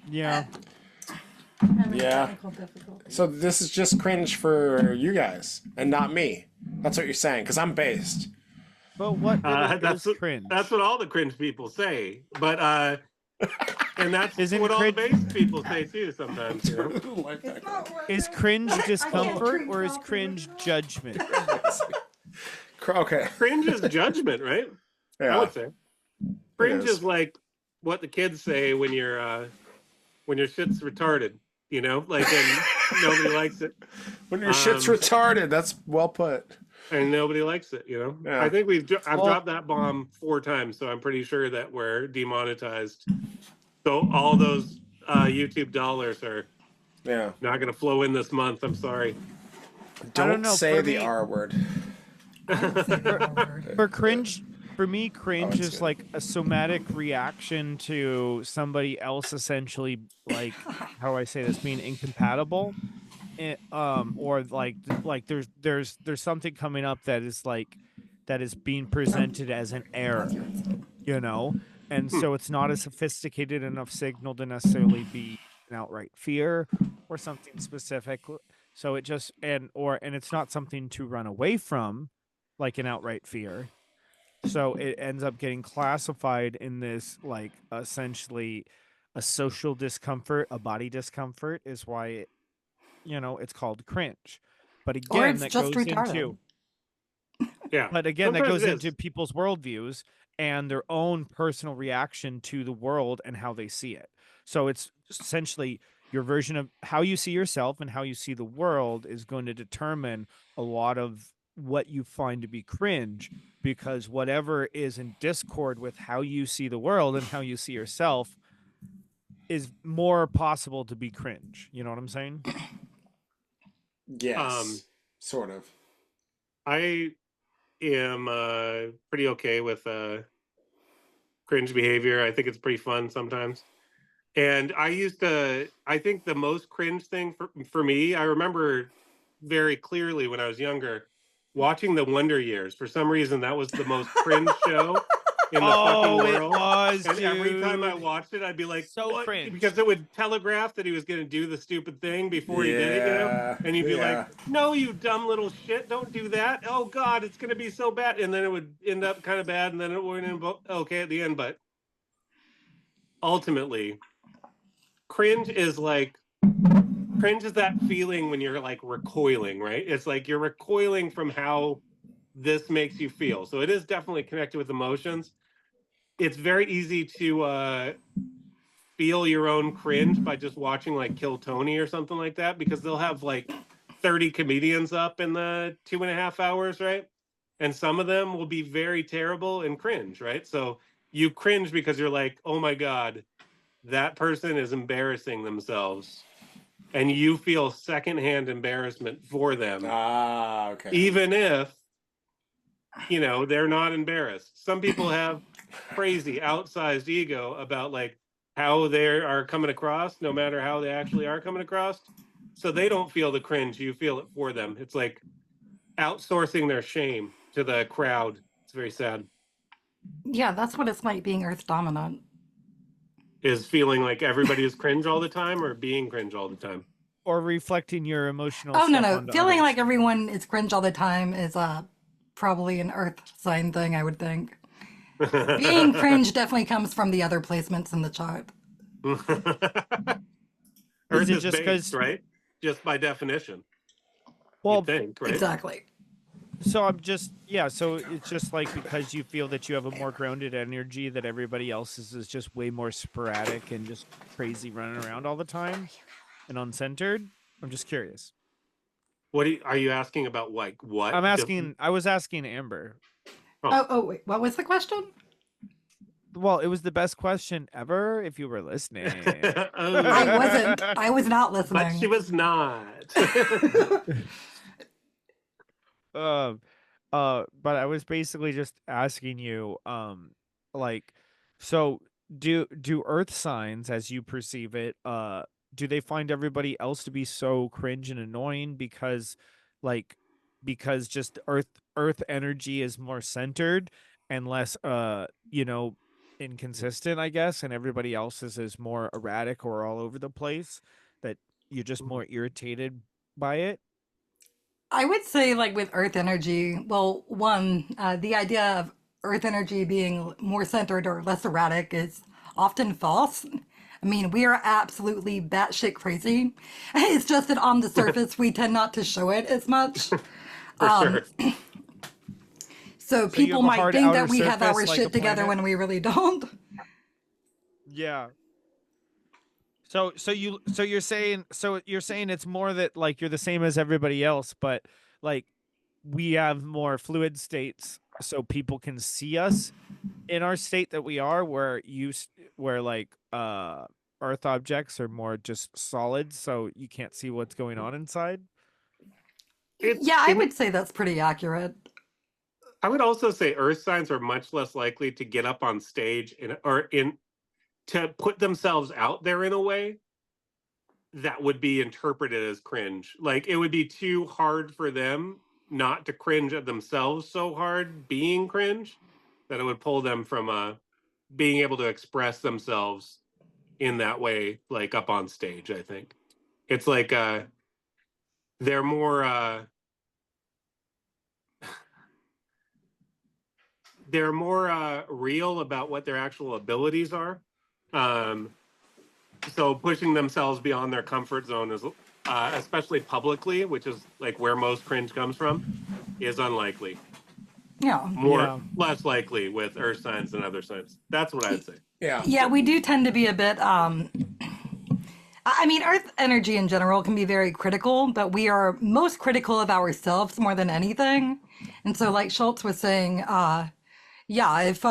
Yeah. Yeah. So this is just cringe for you guys and not me. That's what you're saying, because I'm based. But what that's cringe? That's what all the cringe people say. But and that's Isn't what all the cringe- based people say too sometimes. Is cringe discomfort or is cringe judgment? Okay. Cringe is judgment, right? Yeah. I would say. Cringe is like what the kids say when your shit's retarded, like and nobody likes it. When your shit's retarded, that's well put. And nobody likes it, Yeah. I think I've dropped that bomb 4 times, so I'm pretty sure that we're demonetized. So all those YouTube dollars are not going to flow in this month. I'm sorry. Don't say the R word. For cringe, for me, cringe is like a somatic reaction to somebody else essentially, like, how do I say this, being incompatible. Or like there's something coming up that is being presented as an error, and so it's not a sophisticated enough signal to necessarily be an outright fear or something specific. So it just and it's not something to run away from, like an outright fear. So it ends up getting classified in this, like, essentially a social discomfort, a body discomfort is why it, it's called cringe. But again, that goes into But again, that goes into people's worldviews and their own personal reaction to the world and how they see it. So it's essentially your version of how you see yourself and how you see the world is going to determine a lot of what you find to be cringe, because whatever is in discord with how you see the world and how you see yourself is more possible to be cringe. You know what I'm saying? Yes, sort of. I am pretty okay with cringe behavior. I think it's pretty fun sometimes. And I think the most cringe thing for me, I remember very clearly when I was younger, watching the Wonder Years. For some reason, that was the most cringe show in the fucking Oh, it world. was, And every time I dude. watched it, I'd be like, So what? cringe. Because it would telegraph that he was going to do the stupid thing before he did it, you know? Yeah, And you'd be yeah. like, no, you dumb little shit, don't do that. Oh, God, it's going to be so bad. And then it would end up kind of bad, and then it would end up okay at the end. But ultimately, cringe is that feeling when you're like recoiling, right? It's like you're recoiling from how this makes you feel. So it is definitely connected with emotions. It's very easy to feel your own cringe by just watching like Kill Tony or something like that, because they'll have like 30 comedians up in the 2.5 hours, right? And some of them will be very terrible and cringe, right? So you cringe because you're like, oh my God, that person is embarrassing themselves. And you feel secondhand embarrassment for them, Ah, okay. even if, you know, they're not embarrassed. Some people have crazy outsized ego about like how they are coming across, no matter how they actually are coming across. So they don't feel the cringe. You feel it for them. It's like outsourcing their shame to the crowd. It's very sad. Yeah, that's what it's like being Earth dominant. Is feeling like everybody is cringe all the time, or being cringe all the time? Or reflecting your emotional Oh no, stuff no, onto feeling others. like everyone is cringe all the time is probably an Earth sign thing, I would think. Being cringe definitely comes from the other placements in the chart. Earth it is just based, 'cause- right? Just by definition. Well, You'd think, right? Exactly. so I'm just so it's just like because you feel that you have a more grounded energy that everybody else's is just way more sporadic and just crazy running around all the time and uncentered. I'm just curious. Are you asking about? Like what? I was asking Amber. Oh, wait, what was the question? Well, it was the best question ever if you were listening. Oh. I wasn't. I was not But she listening. was not. um but I was basically just asking you like so do earth signs as you perceive it do they find everybody else to be so cringe and annoying like because just earth energy is more centered and less you know inconsistent, I guess, and everybody else's is more erratic or all over the place, that you're just more irritated by it? I would say, like with Earth energy, well, one, the idea of Earth energy being more centered or less erratic is often false. I mean, we are absolutely batshit crazy. It's just that on the surface, we tend not to show it as much. For sure. So So you people have a might hard think outer that we have surface our like a shit together planet? when we really don't. Yeah. So you're saying it's more that like you're the same as everybody else, but like we have more fluid states so people can see us in our state that we are, where like earth objects are more just solid so you can't see what's going on inside. It's Yeah, I in, would say that's pretty accurate. I would also say earth signs are much less likely to get up on stage to put themselves out there in a way that would be interpreted as cringe. Like it would be too hard for them not to cringe at themselves so hard being cringe that it would pull them from being able to express themselves in that way, like up on stage. I think it's like they're more real about what their actual abilities are. Um, so pushing themselves beyond their comfort zone is, especially publicly, which is like where most cringe comes from, is unlikely. Yeah. Yeah. Less likely with earth signs than other signs. That's what I'd say. Yeah. Yeah, we do tend to be a bit I mean, Earth energy in general can be very critical, but we are most critical of ourselves more than anything. And so, like Schultz was saying, yeah, if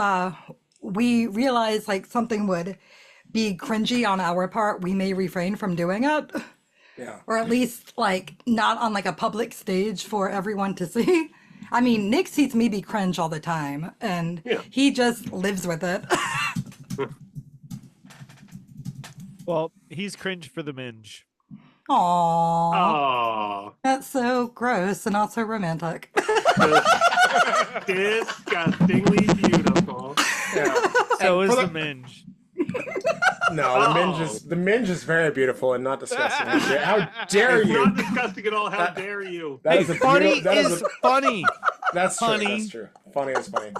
we realize like something would be cringy on our part, we may refrain from doing it, Yeah. or at least like not on like a public stage for everyone to see. I mean, Nick sees me be cringe all the time, and Yeah. he just lives with it. Well, he's cringe for the minge. Aww. Oh, That's so gross and also romantic. disgustingly beautiful. Yeah. So And is for the minge. No, the minge is very beautiful and not disgusting. How dare It's you? not disgusting at all. How dare you? That Hey, is a funny that is funny. That's true. Funny. That's true. Funny is funny.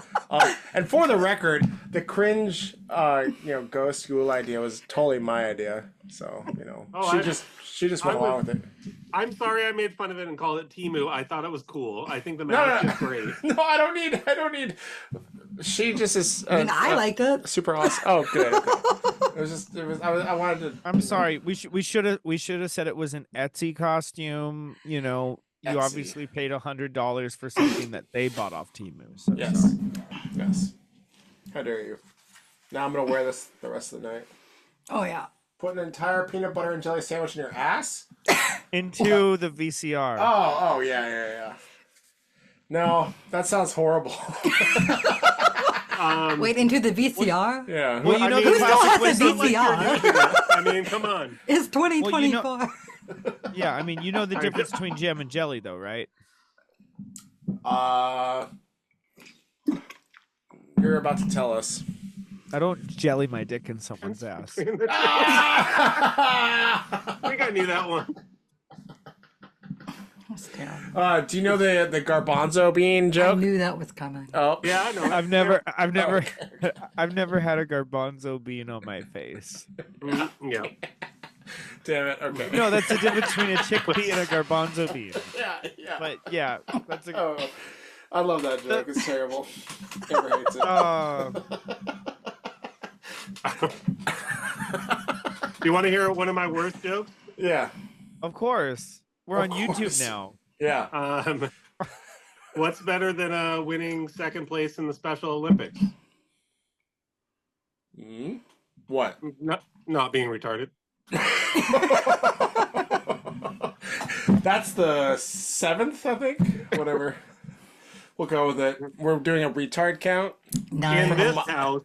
And for the record, the cringe, ghost school idea was totally my idea. So she just went along with it. I'm sorry I made fun of it and called it Timu. I thought it was cool. I think the No, mask is great. No, I don't need. She just is. I mean, I liked it. Super awesome. Oh, good. Okay. I wanted to. I'm sorry. We should have said it was an Etsy costume. You know, you Etsy. obviously paid $100 for something that they bought off Temu. So Yes. sorry. Yes. How dare you? Now I'm gonna wear this the rest of the night. Oh yeah. Put an entire peanut butter and jelly sandwich in your ass? Into the VCR. Oh, yeah. No, that sounds horrible. Wait, into the VCR? Yeah. Well, you know Who the still classic has a wisdom. VCR? I mean, come on. It's 2024. Yeah, I mean, you know the difference between jam and jelly, though, right? You're about to tell us. I don't jelly my dick in someone's ass. I think I knew that one. That's terrible. Do you know the garbanzo bean I joke? knew that was coming. Oh, Yeah, I know. I've never had a garbanzo bean on my face. Yeah. damn it. Okay. No, that's the difference between a chickpea and a garbanzo bean. Yeah. But yeah, that's a. Oh, I love that joke. It's terrible. Amber hates it. Do you want to hear one of my worst jokes? Yeah. Of course, we're Of on YouTube course. now. Yeah. What's better than winning second place in the Special Olympics? What? Not being retarded. That's the 7th, I think. Whatever. We'll go with it. We're doing a retard count. Nice. In this house,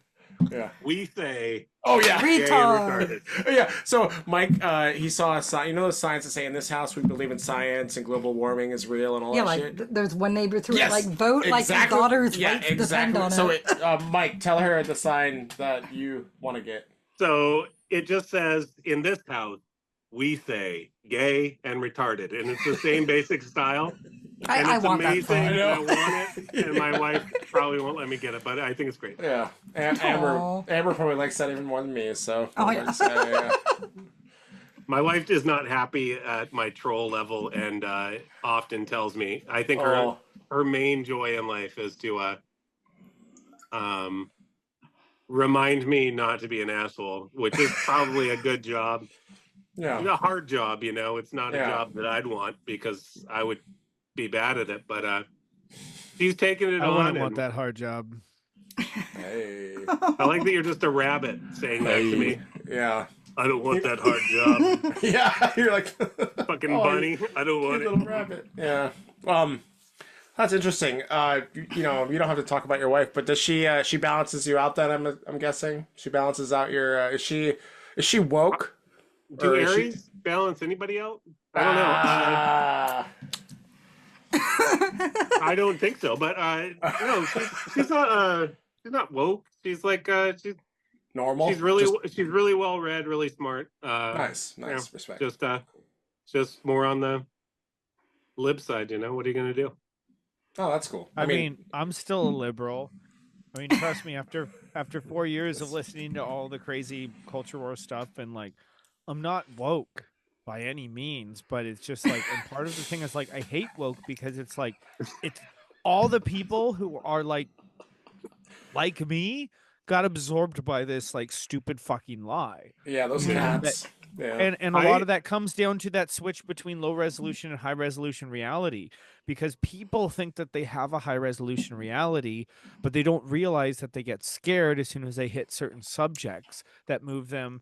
Yeah. we say Oh yeah. gay and Retard. retarded. Yeah. So Mike, he saw a sign. You know those signs that say, "In this house, we believe in science and global warming is real and all Yeah, that like shit." there's one neighbor through Yes, like vote like your exactly. daughter's Yeah, rights exactly. depend on So it. Mike, tell her the sign that you want to get. So it just says, in this house, we say gay and retarded. And it's the same basic style. And I it's want that amazing. sign. And I want it. And my wife probably won't let me get it, but I think it's great. Yeah. Aw. Amber probably likes that even more than me. So. Oh, yeah. Yeah. My wife is not happy at my troll level and often tells me, I think her main joy in life is to remind me not to be an asshole, which is probably a good job. Yeah. It's a hard job, It's not a Yeah. job that I'd want because I would be bad at it. But she's taking it I on. wouldn't want and that hard job. Hey. I like that you're just a rabbit saying that to me. Yeah. I don't want that hard job. Yeah. You're like Fucking Oh, bunny. I don't want you it. little rabbit. Yeah. That's interesting. You don't have to talk about your wife, but does she balances you out then, I'm guessing? She balances out your is she woke? Do Or is she- Aries balance anybody out? I don't know. I don't think so, but no, she's not woke. She's like Normal. she's really well read, really smart. Nice. you know, Respect. just more on the lib side. What are you gonna do? Oh, that's cool. I mean, I'm still a liberal. I mean, trust me, after 4 years of listening to all the crazy culture war stuff, and like, I'm not woke by any means, but it's just like, and part of the thing is like, I hate woke because it's like, it's all the people who are like me got absorbed by this like stupid fucking lie. Yeah, those cats. Yeah. And a lot of that comes down to that switch between low resolution and high resolution reality, because people think that they have a high resolution reality, but they don't realize that they get scared as soon as they hit certain subjects that move them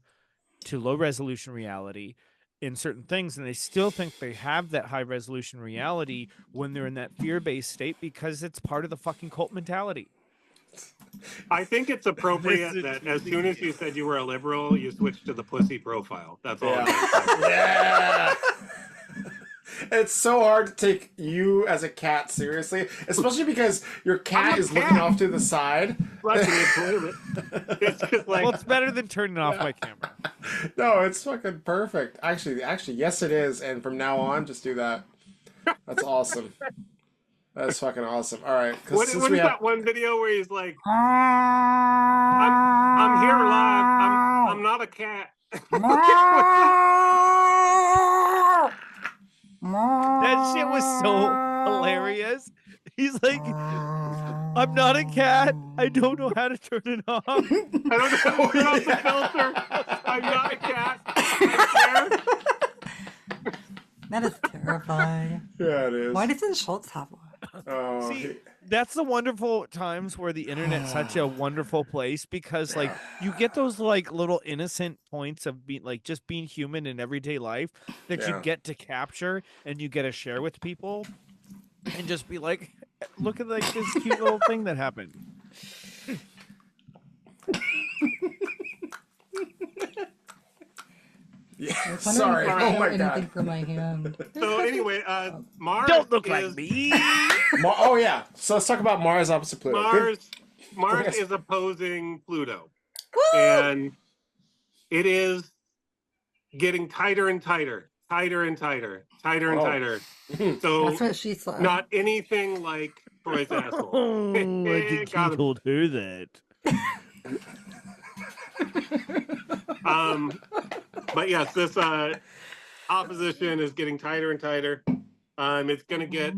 to low resolution reality in certain things, and they still think they have that high resolution reality when they're in that fear-based state because it's part of the fucking cult mentality. I think it's appropriate This is- that as soon as you said you were a liberal, you switched to the pussy profile. That's all. Yeah. I'm gonna say. Yeah. It's so hard to take you as a cat seriously, especially because your cat is looking off to the side. Watching the toilet. It's just like, Well, it's better than turning off my camera. No, it's fucking perfect. Actually, yes, it is. And from now on, just do that. That's awesome. That's fucking awesome. All right, because what since is we have that one video where he's like, I'm here live. I'm not a cat. That shit was so hilarious. He's like, I'm not a cat. I don't know how to turn it off. I don't know how to turn off the filter. I'm not a cat. I'm scared. That is terrifying. yeah, it is. Why doesn't Schultz have one? Oh, See, that's the wonderful times where the internet's such a wonderful place, because like you get those like little innocent points of being like just being human in everyday life that you get to capture and you get to share with people and just be like, look at like this cute little thing that happened. yeah. Sorry. Oh my god. For my hand. So anyway, Mars Don't look is, like me. Oh yeah. So let's talk about Mars opposite Pluto. Mars is opposing Pluto, and it is getting tighter and tighter, tighter and tighter, tighter and tighter. So That's what she said. not anything like Troy's asshole. Oh, I think he Got him. told her that. But yes, this opposition is getting tighter and tighter. It's going to get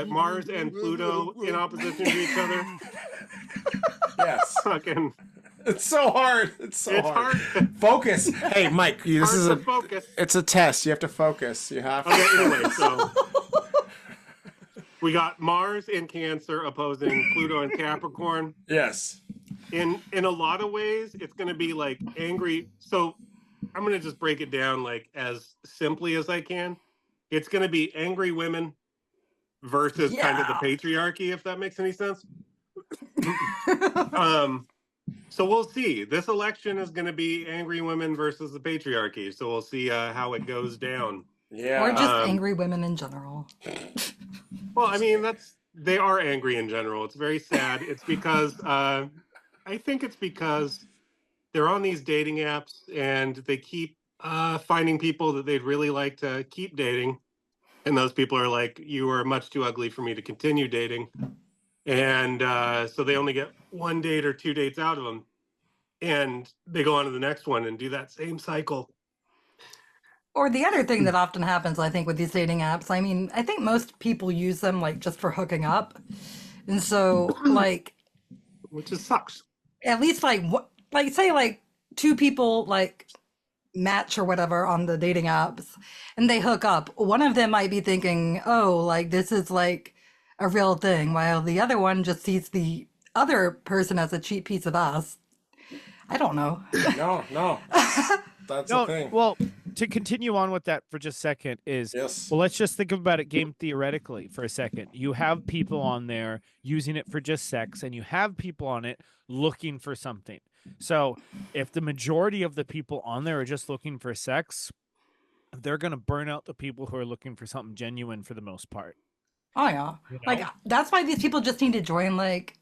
Mars and Pluto in opposition to each other. Yes. Fucking, It's so hard. It's hard. Focus. Hey, Mike. This is focus. It's a test. You have to focus. You have to. Okay, anyway, so we got Mars in Cancer opposing Pluto in Capricorn. Yes. In a lot of ways, it's going to be like angry. So I'm going to just break it down like as simply as I can. It's going to be angry women versus kind of the patriarchy, if that makes any sense. So we'll see. This election is going to be angry women versus the patriarchy. So we'll see how it goes down. Yeah. Or just angry women in general. Well, I mean, they are angry in general. It's very sad. It's because I think it's because they're on these dating apps and they keep finding people that they'd really like to keep dating. And those people are like, you are much too ugly for me to continue dating. And so they only get one date or two dates out of them. And they go on to the next one and do that same cycle. Or the other thing that often happens, I think, with these dating apps, I mean, I think most people use them like just for hooking up. And so, like, Which just sucks. at least like say like two people like match or whatever on the dating apps and they hook up. One of them might be thinking, oh, like this is like a real thing, while the other one just sees the other person as a cheap piece of ass. I don't know. No. That's the thing. Well, to continue on with that for just a second is, Yes. well, let's just think about it game theoretically for a second. You have people on there using it for just sex, and you have people on it looking for something. So if the majority of the people on there are just looking for sex, they're going to burn out the people who are looking for something genuine for the most part. Oh yeah. You know? Like that's why these people just need to join like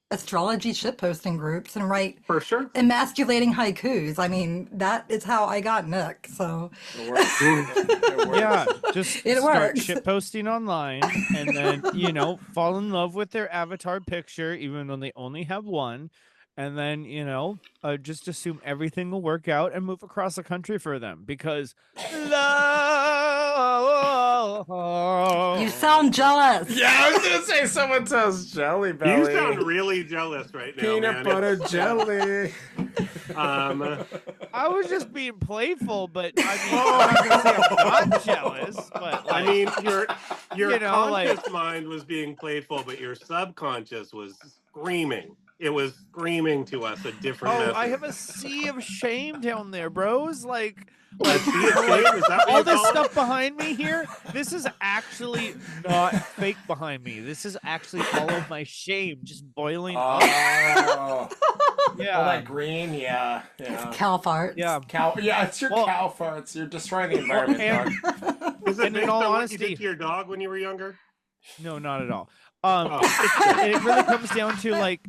astrology shitposting groups and write For sure. emasculating haikus. I mean, that is how I got Nick. So It works. It works. Yeah, just It start works. shit posting online and then, fall in love with their avatar picture, even though they only have one. And then, just assume everything will work out and move across the country for them because love. you sound jealous. Yeah, I was gonna say someone says jelly belly. You sound really jealous right now, peanut man. butter jelly. I was just being playful, but I mean, I'm not gonna say I'm not jealous, but I mean, your conscious like- mind was being playful, but your subconscious was screaming. It was screaming to us a different message. I have a sea of shame down there, bros. Like A sea of shame? Is that what all you this call it? stuff behind me here, this is actually not fake behind me. This is actually all of my shame just boiling up. Oh, Yeah. all that green. Yeah. Cow farts. Yeah. Cow. Yeah, it's your Well- cow farts. You're destroying the environment, dog. Is it And in based all on what you did honesty, to your dog when you were younger? no, not at all. Oh. It really comes down to, like,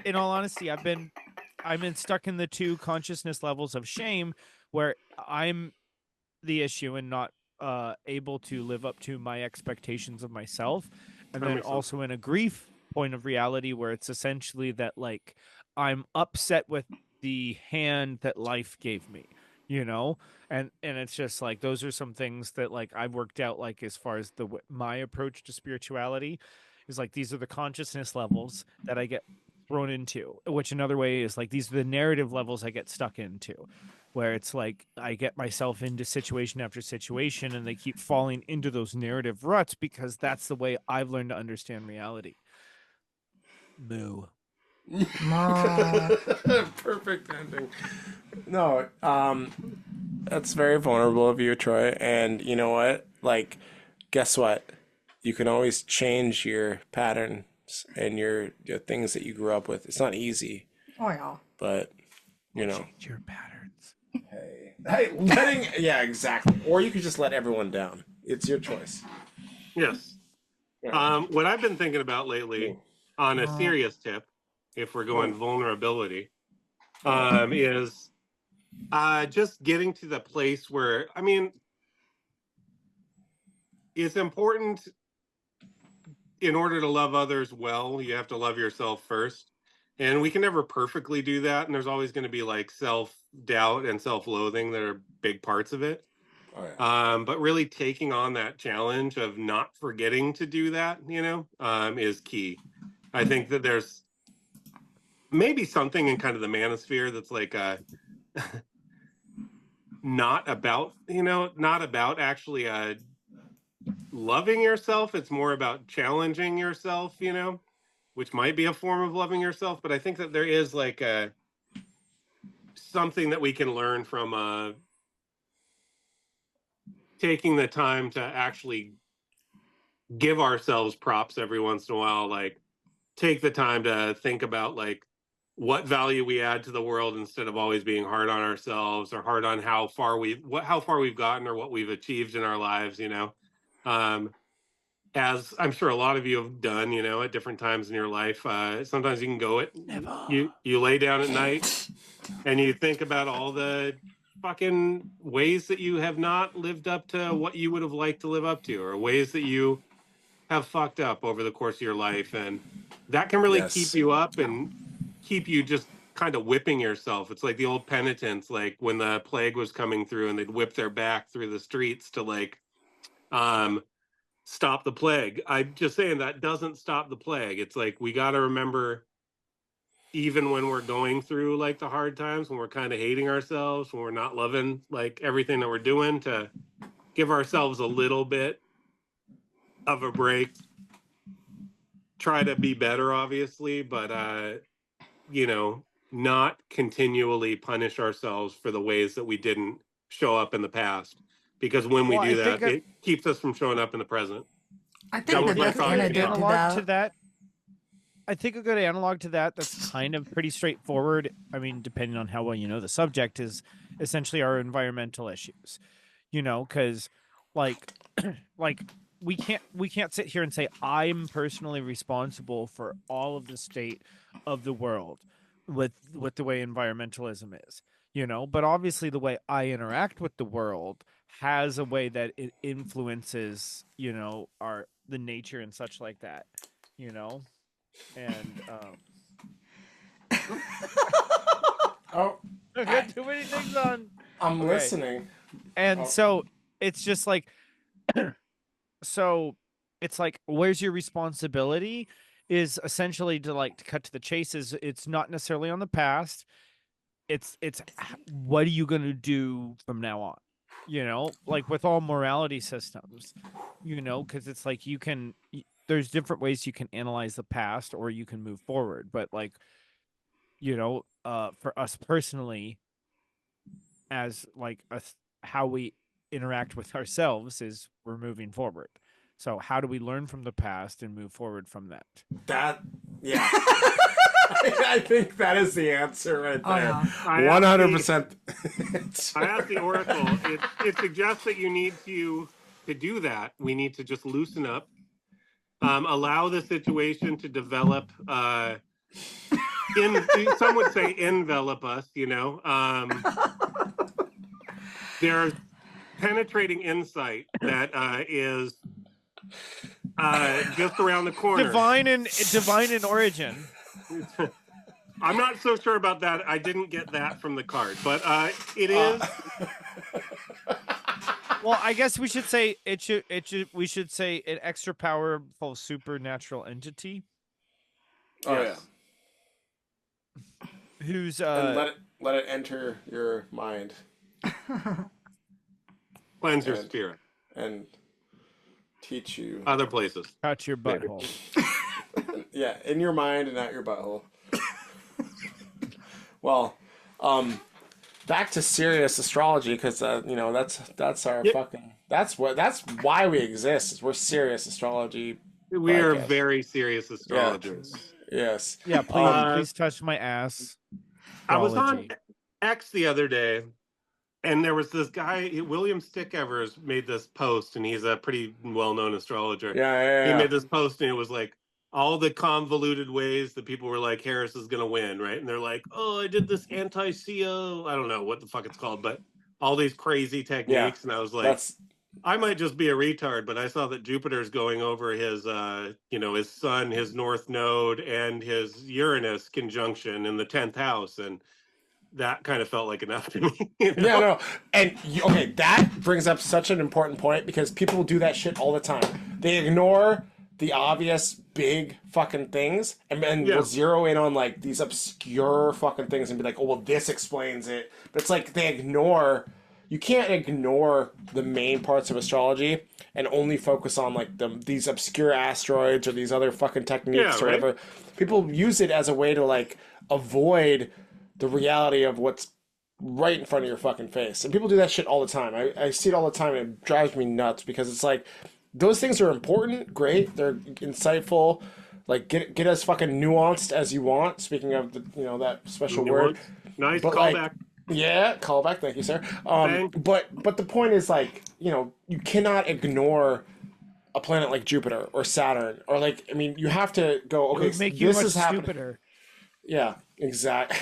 in all honesty, I've been stuck in the two consciousness levels of shame, where I'm the issue and not able to live up to my expectations of myself, and That then makes sense. also in a grief point of reality where it's essentially that, like, I'm upset with the hand that life gave me, you know. And it's just like those are some things that, like, I've worked out, like, as far as my approach to spirituality is, like, these are the consciousness levels that I get thrown into, which another way is, like, these are the narrative levels I get stuck into, where it's like I get myself into situation after situation and they keep falling into those narrative ruts because that's the way I've learned to understand reality. Moo. Perfect ending. No, that's very vulnerable of you, Troy. And you know what? Like, guess what? You can always change your patterns and your things that you grew up with. It's not easy, Oh yeah. but you know. Change your patterns. Yeah, exactly. Or you could just let everyone down. It's your choice. Yes. Yeah. What I've been thinking about lately, on a serious tip, if we're going vulnerability, is just getting to the place where, I mean, it's important in order to love others well, you have to love yourself first. And we can never perfectly do that. And there's always going to be like self-doubt and self-loathing that are big parts of it. Oh, yeah. But really taking on that challenge of not forgetting to do that, is key. I think that there's maybe something in kind of the manosphere that's like not about, not about actually loving yourself. It's more about challenging yourself, which might be a form of loving yourself. But I think that there is like something that we can learn from taking the time to actually give ourselves props every once in a while. Like, take the time to think about like what value we add to the world instead of always being hard on ourselves or hard on how far we've gotten or what we've achieved in our lives. As I'm sure a lot of you have done, at different times in your life. Sometimes you can go it. You lay down at night and you think about all the fucking ways that you have not lived up to what you would have liked to live up to, or ways that you have fucked up over the course of your life, and that can really keep you up and keep you just kind of whipping yourself. It's like the old penitents, like when the plague was coming through and they'd whip their back through the streets to like stop the plague. I'm just saying that doesn't stop the plague. It's like we got to remember, even when we're going through like the hard times, when we're kind of hating ourselves, when we're not loving like everything that we're doing, to give ourselves a little bit of a break. Try to be better, obviously, but not continually punish ourselves for the ways that we didn't show up in the past, because when we do that, it keeps us from showing up in the present. I think the best antidote to that. I think a good analog to that that's kind of pretty straightforward, I mean, depending on how well you know the subject, is essentially our environmental issues. Because like like we can't sit here and say I'm personally responsible for all of the state of the world with the way environmentalism is. But obviously the way I interact with the world has a way that it influences, the nature and such like that. And Oh, I got too many things on. I'm listening. And so it's just like so it's like, where's your responsibility is essentially to cut to the chase, is it's not necessarily on the past. It's what are you going to do from now on? Like with all morality systems, because it's like there's different ways you can analyze the past or you can move forward. But like, for us personally, as like how we interact with ourselves is we're moving forward. So how do we learn from the past and move forward from that? Yeah. I think that is the answer right there. 100%. I asked the oracle. It suggests that you need to to do that, we need to just loosen up, allow the situation to develop. Some would say envelop us. There's penetrating insight that is just around the corner. Divine in origin. I'm not so sure about that. I didn't get that from the card, but it is. Well, I guess we should say we should say an extra powerful supernatural entity. Oh Yes. yeah. Who's And let it enter your mind Cleanse your And- spirit. and teach you. Other places. touch your Maybe. butthole. Yeah, in your mind and not your butthole. Well, back to serious astrology, because that's our Yep. fucking that's why we exist. Is we're serious astrology. We are Podcast. very serious astrologers. Yes. Yeah, please, Uh, please touch my ass. I was on Astrology. X the other day, and there was this guy, William Stickevers, made this post, and he's a pretty well-known astrologer. Yeah. He made this post, and it was like all the convoluted ways that people were like, Harris is going to win, right? And they're like, oh, I did this anti-CO, I don't know what the fuck it's called, but all these crazy techniques. And I was like, That's I might just be a retard, but I saw that Jupiter's going over his, his sun, his north node, and his Uranus conjunction in the 10th house. And that kind of felt like enough to me. Yeah, no. And okay, that brings up such an important point, because people do that shit all the time. They ignore the obvious big fucking things and will zero in on like these obscure fucking things and be like, oh well, this explains it. But it's like you can't ignore the main parts of astrology and only focus on like these obscure asteroids or these other fucking techniques or right. whatever. People use it as a way to like avoid the reality of what's right in front of your fucking face. And people do that shit all the time. I see it all the time, and it drives me nuts, because it's like, those things are important, great, they're insightful, like get as fucking nuanced as you want, speaking of that special word. Nice But, callback. like, yeah, callback, thank you, sir. Bang. But the point is, like, you cannot ignore a planet like Jupiter or Saturn, or like, I mean, you have to go, It okay, would make you this much is happening. stupider. Yeah, exactly.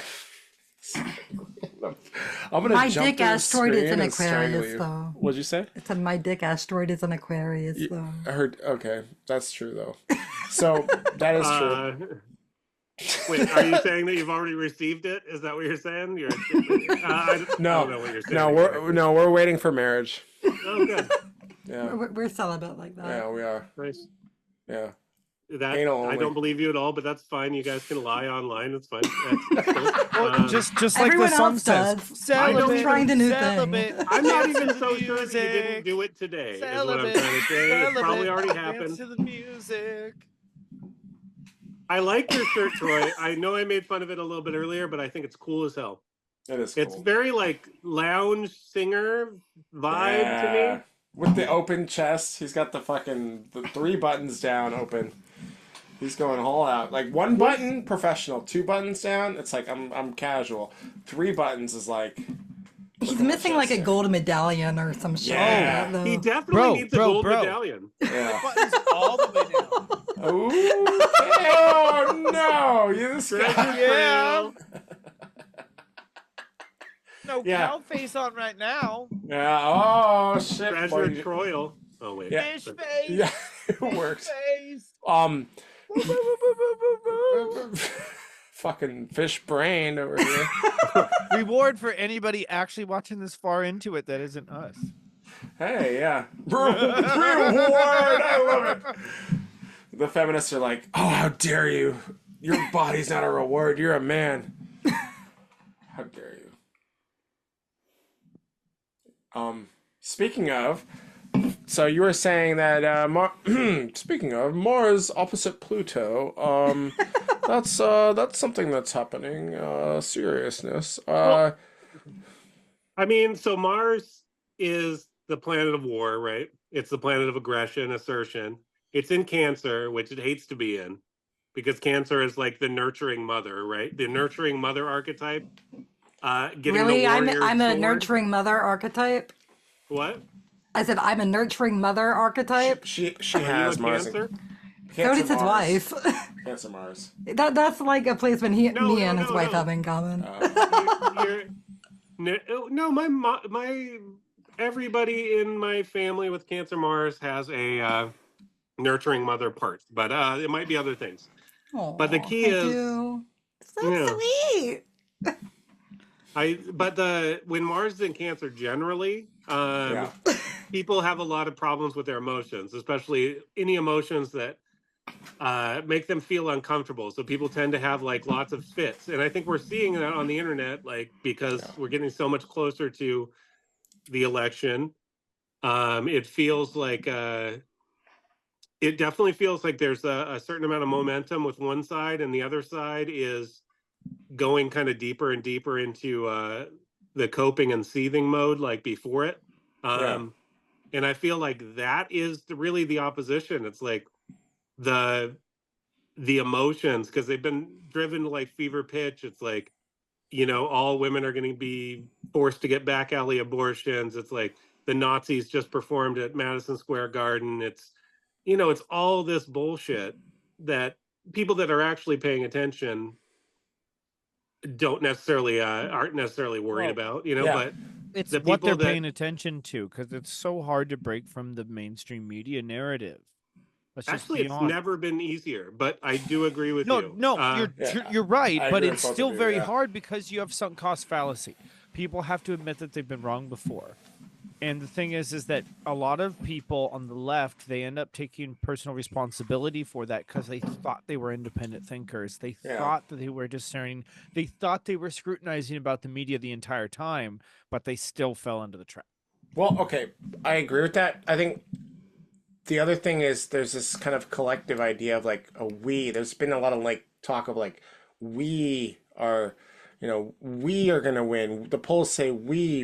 I'm gonna My jump dick through the asteroid is screen an and strangle Aquarius, you. though. What'd you say? It said my dick asteroid is an Aquarius, though. I heard. Okay, that's true though. So that is true. Wait, are you saying that you've already received it? Is that what you're saying? I don't know what you're saying. We're waiting for marriage. Oh, good. Yeah, We're celibate like that. yeah, we are. Nice. Yeah. That Anal I only. don't believe you at all, but that's fine. You guys can lie online. It's fine. Well, just like Everyone the song else says, does. celibate, I'm trying the new thing. celibate, I'm not dance even to so the sure that you didn't music, do it today. Is what I'm celibate, trying to say. It's probably celibate, already dance happened. to the music. I like your shirt, Troy. I know I made fun of it a little bit earlier, but I think it's cool as hell. It is. It's cool. very like lounge singer vibe to me. With the open chest, he's got the 3 buttons down open. He's going all out. Like 1 button, professional. 2 buttons down, it's like I'm casual. 3 buttons is like. He's missing like a gold medallion or some shit. Yeah. like that, He though. definitely needs a gold bro. medallion. Yeah. Buttons all the way down. Ooh. Oh no! You this guy. Yeah. No Yeah. cow face on right now. Yeah. Oh shit. Treasure boy. Troyal. Oh wait. Yeah. Fish face. Yeah. It works. Face. Fucking fish brain over here. Reward for anybody actually watching this far into it that isn't us. Hey, yeah. Reward! I love it. The feminists are like, oh, how dare you? Your body's not a reward. You're a man. How dare you? Speaking of, so you were saying that, speaking of, Mars opposite Pluto, that's something that's happening, seriousness. I mean, so Mars is the planet of war, right? It's the planet of aggression, assertion. It's in Cancer, which it hates to be in, because Cancer is like the nurturing mother, right? The nurturing mother archetype. Getting Really, the I'm warrior's a sword. nurturing mother archetype. What? I said I'm a nurturing mother archetype. She Are you a has Mars. Cancer? So Cancer does his Mars. wife. Cancer Mars. That's like a placement No, me no, and his no, wife no. have in common. You're no, my everybody in my family with Cancer Mars has a nurturing mother part, but it might be other things. But the Oh, key I is, do. So yeah, sweet. but the when Mars is in Cancer generally, Yeah. people have a lot of problems with their emotions, especially any emotions that make them feel uncomfortable. So people tend to have like lots of fits, and I think we're seeing that on the internet, like because Yeah. we're getting so much closer to the election. It feels like it definitely feels like there's a certain amount of momentum with one side, and the other side is going kind of deeper and deeper into the coping and seething mode, like before it. Yeah. Um, and I feel like that is really the opposition. It's like the the emotions because they've been driven to like fever pitch. It's like, all women are going to be forced to get back alley abortions. It's like the Nazis just performed at Madison Square Garden. It's all this bullshit that people that are actually paying attention don't necessarily aren't necessarily worried Well, about, Yeah. but it's the what people they're that paying attention to because it's so hard to break from the mainstream media narrative. Let's just actually be it's honest. never been easier, but I do agree with No, you. no, you're Yeah. you're right, I but agree it's with both of still you. very Yeah. hard because you have sunk cost fallacy. People have to admit that they've been wrong before. And the thing is that a lot of people on the left, they end up taking personal responsibility for that because they thought they were independent thinkers. They Yeah. thought that they were discerning. They thought they were scrutinizing about the media the entire time, but they still fell into the trap. Well, okay, I agree with that. I think the other thing is there's this kind of collective idea of like a we. There's been a lot of like talk of like we are, we are gonna win. The polls say we.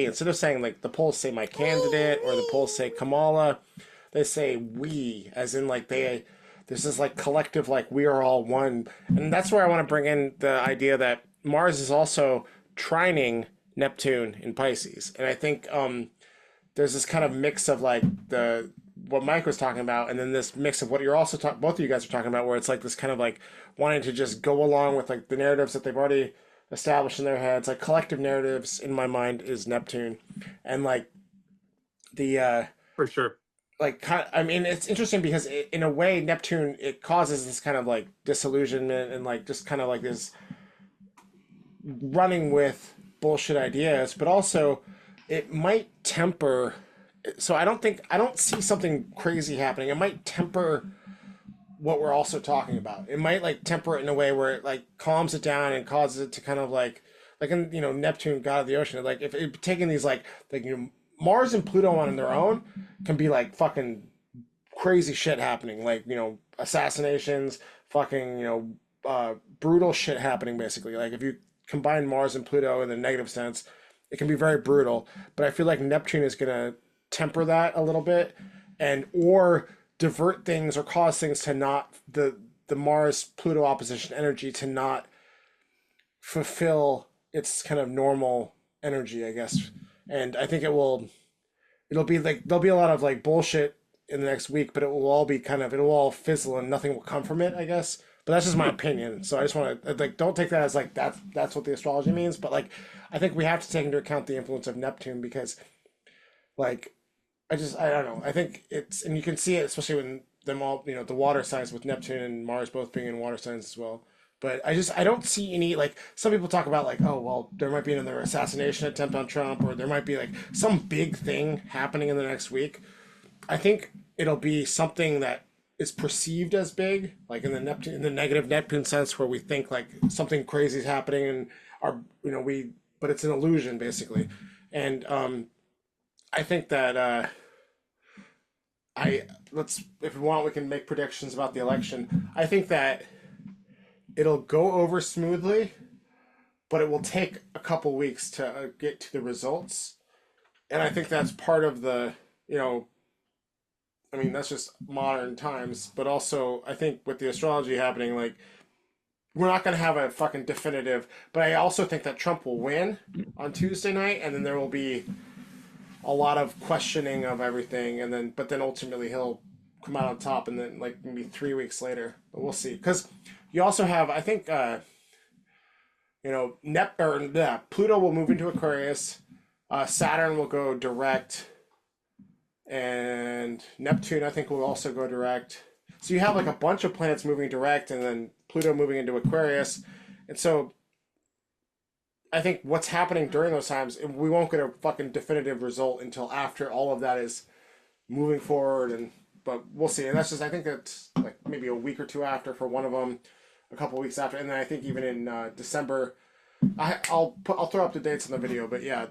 Instead of saying like the polls say my candidate or the polls say Kamala, they say we, as in like there's this like collective like we are all one, and that's where I want to bring in the idea that Mars is also trining Neptune in Pisces, and I think there's this kind of mix of like the what Mike was talking about, and then this mix of what you're also talking, both of you guys are talking about, where it's like this kind of like wanting to just go along with like the narratives that they've already established in their heads. Like collective narratives in my mind is Neptune, and like the for sure. I mean, it's interesting because in a way, Neptune it causes this kind of like disillusionment and like just kind of like this running with bullshit ideas, but also it might temper. So I don't see something crazy happening. It might temper what we're also talking about. It might like temper it in a way where it like calms it down and causes it to kind of like in Neptune, god of the ocean. Like if it taking these like Mars and Pluto on their own can be like fucking crazy shit happening, like assassinations, fucking brutal shit happening basically. Like if you combine Mars and Pluto in the negative sense, it can be very brutal. But I feel like Neptune is gonna temper that a little bit, and or divert things or cause things to not the Mars Pluto opposition energy to not fulfill its kind of normal energy, I guess. And I think it'll be like there'll be a lot of like bullshit in the next week, but it'll all fizzle and nothing will come from it, I guess. But that's just my opinion. So I just want to like don't take that as like that's what the astrology means, but like I think we have to take into account the influence of Neptune because like I don't know. I think it's and you can see it especially when them all the water signs with Neptune and Mars both being in water signs as well. But I don't see any like some people talk about like oh well there might be another assassination attempt on Trump or there might be like some big thing happening in the next week. I think it'll be something that is perceived as big, like in the negative Neptune sense, where we think like something crazy is happening and our but it's an illusion basically, and I think that I let's if we want we can make predictions about the election. I think that it'll go over smoothly, but it will take a couple weeks to get to the results, and I think that's part of the I mean, that's just modern times, but also I think with the astrology happening, like we're not going to have a fucking definitive. But I also think that Trump will win on Tuesday night, and then there will be a lot of questioning of everything, and then but then ultimately he'll come out on top, and then like maybe 3 weeks later, but we'll see. Because you also have, I think, Pluto will move into Aquarius, Saturn will go direct, and Neptune I think will also go direct. So you have like a bunch of planets moving direct, and then Pluto moving into Aquarius, and so I think what's happening during those times, we won't get a fucking definitive result until after all of that is moving forward, and but we'll see. And that's just, I think that's like maybe a week or two after for one of them, a couple weeks after, and then I think even in December, I'll throw up the dates in the video. But yeah,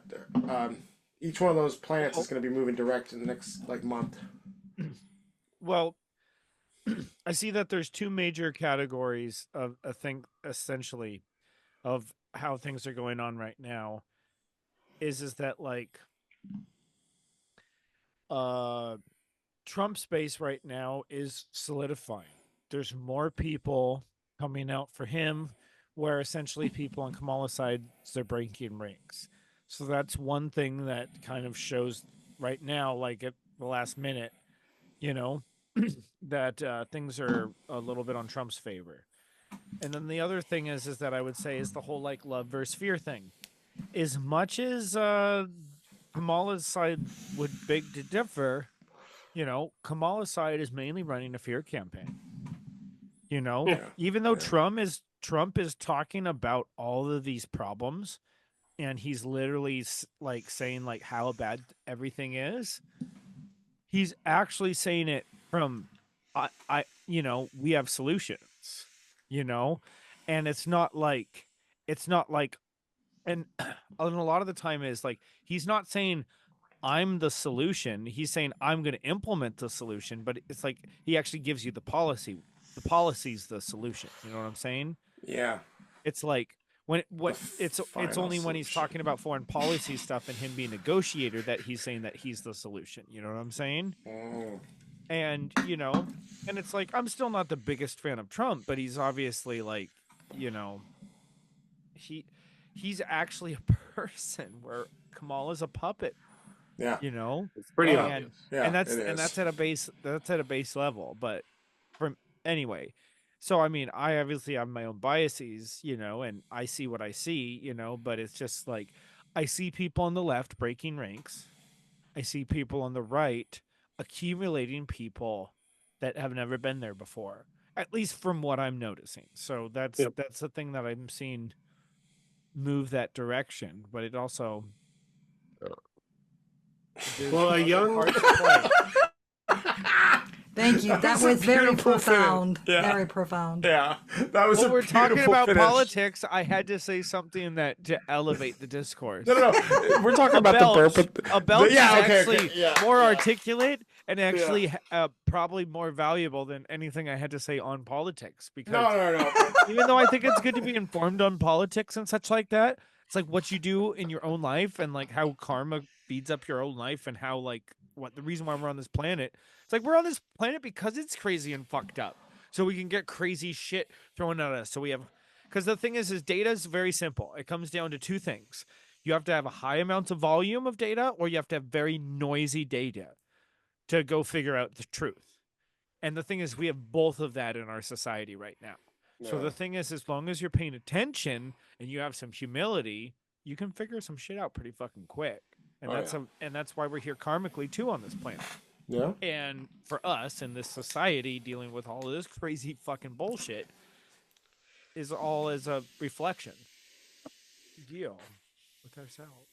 each one of those planets is going to be moving direct in the next like month. Well, I see that there's two major categories of I think essentially of how things are going on right now. Is that like Trump's base right now is solidifying. There's more people coming out for him, where essentially people on Kamala's side, they're breaking ranks. So that's one thing that kind of shows right now, like at the last minute, you know, that things are a little bit on Trump's favor. And then the other thing is that I would say is the whole like love versus fear thing. As much as Kamala's side would beg to differ, Kamala's side is mainly running a fear campaign. Even though Trump is talking about all of these problems, and he's literally like saying like how bad everything is, he's actually saying it from we have solutions, and it's not like and a lot of the time is like he's not saying I'm the solution. He's saying I'm going to implement the solution, but it's like he actually gives you the policy. The policy's the solution. You know what I'm saying? Yeah. It's like it's only when he's talking about foreign policy stuff and him being a negotiator that he's saying that he's the solution. You know what I'm saying? And and it's like I'm still not the biggest fan of Trump, but he's obviously like, he's actually a person where Kamala's a puppet. Yeah. It's pretty obvious. Yeah, and that's at a base level. But anyway, so I mean, I obviously have my own biases, and I see what I see, but it's just like I see people on the left breaking ranks. I see people on the right accumulating people that have never been there before, at least from what I'm noticing. So that's the thing that I'm seeing move that direction, but it also a young Thank you. That was very profound. Yeah. Very profound. Yeah, that was. When we're talking about finish. Politics, I had to say something to elevate the discourse. No. We're talking about the burp. A belch is actually more articulate and actually probably more valuable than anything I had to say on politics. Because no. Even though I think it's good to be informed on politics and such like that, it's like what you do in your own life and like how karma feeds up your own life and how like what the reason why we're on this planet. It's like we're on this planet because it's crazy and fucked up. So we can get crazy shit thrown at us. So we have, because the thing is data is very simple. It comes down to two things. You have to have a high amount of volume of data, or you have to have very noisy data to go figure out the truth. And the thing is, we have both of that in our society right now. Yeah. So the thing is, as long as you're paying attention and you have some humility, you can figure some shit out pretty fucking quick. And that's why we're here karmically too on this planet. Yeah. And for us in this society dealing with all of this crazy fucking bullshit is all as a reflection. Deal with ourselves.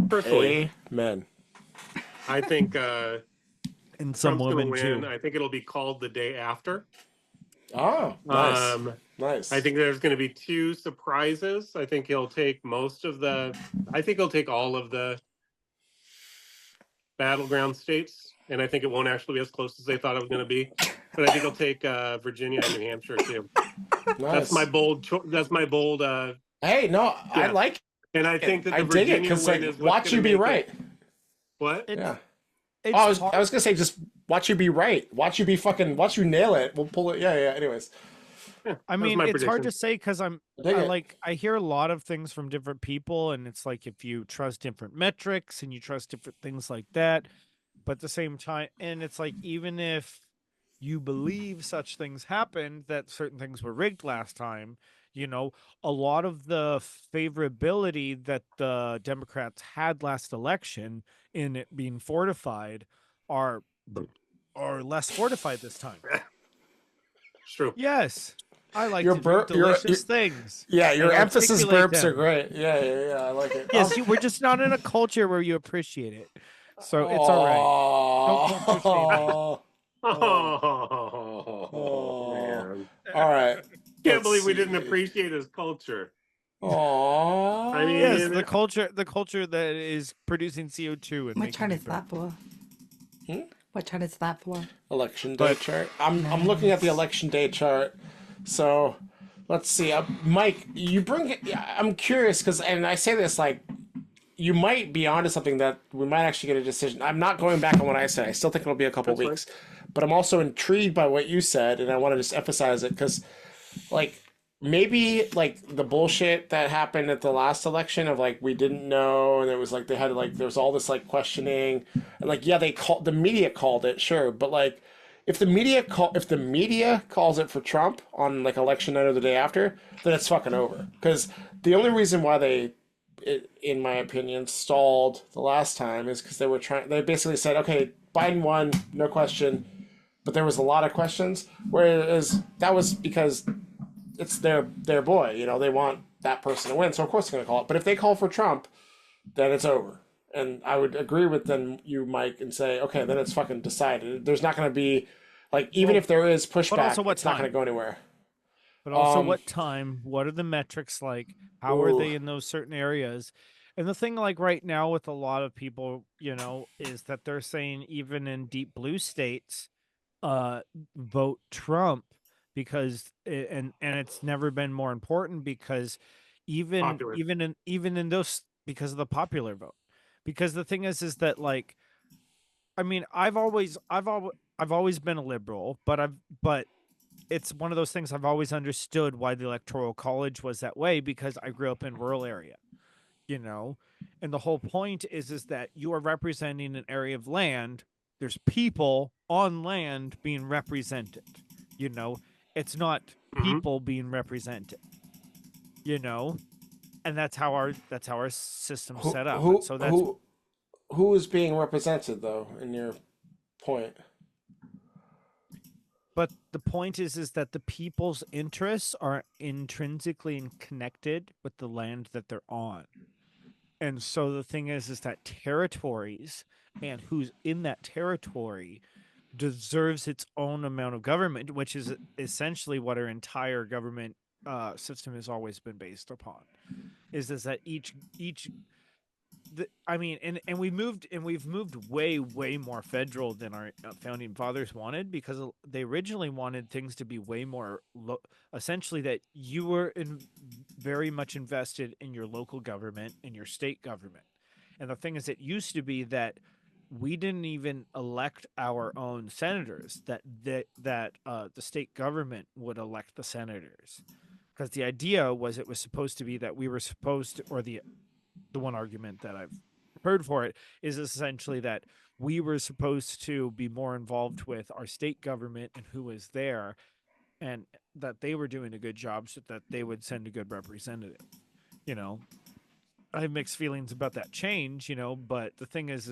Personally, amen. I think and some Trump's women win. too. I think it'll be called the day after. Oh, nice. Nice. I think there's going to be two surprises. I think he'll take he'll take all of the battleground states, and I think it won't actually be as close as they thought it was going to be. But I think he'll take Virginia and New Hampshire too. Nice. That's my bold. Hey, no, I like it. And I think that I dig it because like watch you be right. What? I was gonna say just watch you be right. Watch you nail it. We'll pull it. Yeah. Anyways. Yeah, I that was mean, my it's hard to prediction. say because Dig I it. like I hear a lot of things from different people, and it's like if you trust different metrics and you trust different things like that, but at the same time, and it's like even if you believe such things happened, that certain things were rigged last time, you know, a lot of the favorability that the Democrats had last election in it being fortified are are less fortified this time. It's true. Yes, I like Your to do burp, your delicious things yeah, and your emphasis articulate burps are them. great. Yeah, yeah, yeah. I like it. Yes, we're just not in a culture where you appreciate it, so it's all right. Don't culture shame me. Oh, oh, Oh, oh. man. All right. Can't Let's believe we didn't see. appreciate his culture. I Oh. Yes, mean, the culture that is producing CO2 and What making chart it is burn. that for? Hmm? What chart is that for? Election day But chart. I'm looking at the Nice. election day chart. So let's see. Mike, you bring it. I'm curious because, and I say this like you might be onto something that we might actually get a decision. I'm not going back on what I said. I still think it'll be a couple that's fine. weeks, but I'm also intrigued by what you said, and I want to just emphasize it because, like, maybe like the bullshit that happened at the last election of like we didn't know, and it was like they had like there was all this like questioning, and like yeah, they called the media called it sure, but like. If the media calls it for Trump on like election night or the day after, then it's fucking over. Because the only reason why in my opinion, stalled the last time is because they were trying. They basically said, "Okay, Biden won, no question," but there was a lot of questions. Whereas that was because it's their boy. You know, they want that person to win, so of course they're gonna call it. But if they call for Trump, then it's over. And I would agree with then you, Mike, and say, okay, then it's fucking decided. There's not gonna be like even well, if there is but also pushback, what it's not gonna time? go anywhere. But also Um, what time? What are the metrics like? How are ooh, they in those certain areas? And the thing like right now with a lot of people, is that they're saying even in deep blue states, uh vote Trump because and it's never been more important because Popular. even in those because of the popular vote. Because the thing is that like I mean, I've always been a liberal, but it's one of those things I've always understood why the electoral college was that way because I grew up in rural area, you know. And the whole point is that you are representing an area of land. There's people on land being represented, you know. It's not Hmm. people being represented, you know. And that's how our system's who set up. And who so that's who who is being represented though? In your point. but the point is that the people's interests are intrinsically connected with the land that they're on. And so the thing is that territories and who's in that territory deserves its own amount of government, which is essentially what our entire government system has always been based upon. Is that each I mean, and we've moved way more federal than our founding fathers wanted because they originally wanted things to be way more essentially that you were very much invested in your local government and your state government. And the thing is, it used to be that we didn't even elect our own senators; the state government would elect the senators because the idea was it was supposed to be that we were supposed to, or the one argument that I've heard for it is essentially that we were supposed to be more involved with our state government and who was there, and that they were doing a good job so that they would send a good representative. You know, I have mixed feelings about that change, but the thing is